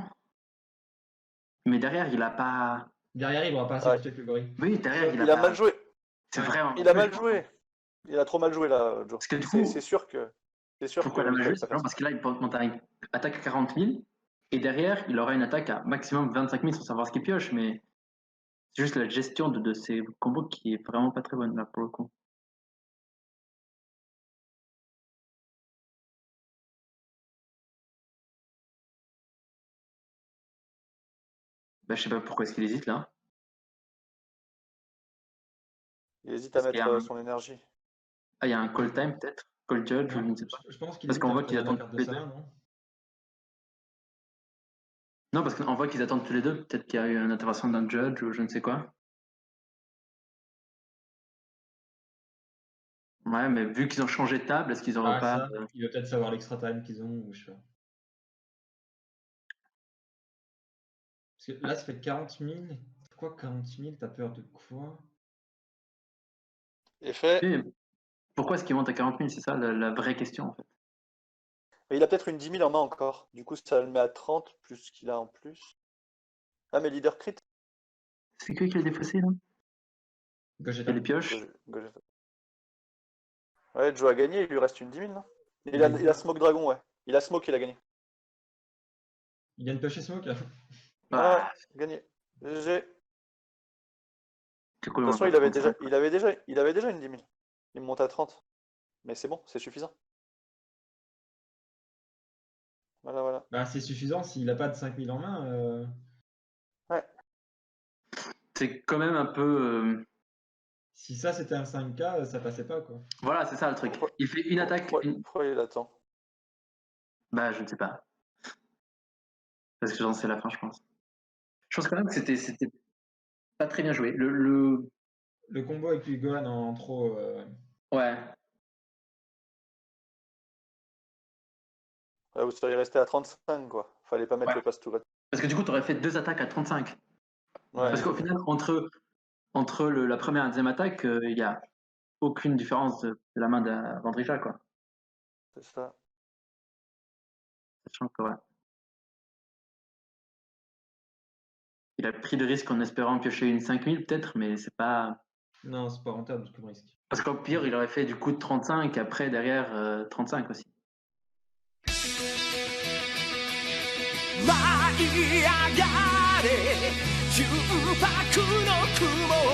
Mais derrière, il a pas. Derrière, il aura pas assez Ouais. pour tuer avec le gorille. Oui, derrière, Il a pas. mal joué. C'est Ouais. vraiment. Il a mal joué. Il a trop mal joué là, Joe. Parce que du coup, C'est sûr que. C'est sûr pourquoi que il a mal il joué? va C'est pas faire parce que là, il peut monter à une attaque à 40 000. Et derrière, il aura une attaque à maximum 25 000 sans savoir ce qu'il pioche. Mais c'est juste la gestion de ces combos qui est vraiment pas très bonne là pour le coup. Bah, je sais pas pourquoi est-ce qu'il hésite là. Il hésite à Parce qu'il y mettre a un- son énergie. Ah, il y a un call time peut-être? Call judge, je ne sais pas. Je pense qu'il Parce hésite qu'on à voit mettre qu'ils la attendent carte tous de les sa deux. main, non? Non, parce qu'on voit qu'ils attendent tous les deux. Peut-être qu'il y a eu une intervention d'un judge ou je ne sais quoi. Ouais, mais vu qu'ils ont changé de table, est-ce qu'ils n'auront Ah, pas. ça. Il va peut-être savoir l'extra time qu'ils ont, ou je sais pas. Parce que là, ça fait 40 000. Pourquoi 40 000? T'as peur de quoi? Effet. Et pourquoi est-ce qu'ils montent à 40 000? C'est ça la vraie question en fait. Mais il a peut-être une 10 000 en main encore. Du coup, ça le met à 30 plus ce qu'il a en plus. Ah, mais leader crit. C'est qui a défaussé là? Il y Gogeta. a des pioches. Gogeta. Ouais, Joe a gagné, il lui reste une 10 000, non? Il a Smoke Dragon, ouais. Il a Smoke, il a gagné. Il vient de piocher Smoke là. Bah, Gagné. GG. du coup, De on toute façon, va il avait faire déjà une 10 000. Il monte à 30. Mais c'est bon, c'est suffisant. Voilà. Bah, c'est suffisant s'il a pas de 5000 en main. C'est quand même un peu. Si ça c'était un 5K, ça passait pas quoi. Voilà, c'est ça le truc. Il fait une attaque. Pourquoi il attend? Bah, je ne sais pas. Parce que j'en sais la fin, je pense. Je pense quand même que c'était pas très bien joué. Le combo avec lui Gohan en trop. Ouais. Ouais, vous seriez resté à 35, quoi. Fallait pas mettre Ouais. le pass to red. Parce que du coup, tu aurais fait 2 attaques à 35. Ouais. Parce qu'au final, entre la première et la deuxième attaque, il n'y a aucune différence de la main d'Andrija, quoi. C'est ça. Sachant que, ouais. Il a pris le risque en espérant piocher une 5000 peut-être, mais c'est pas. Non, c'est pas rentable comme risque. Parce qu'au pire, il aurait fait du coup de 35, après derrière 35 aussi. 舞い上がれ純白の雲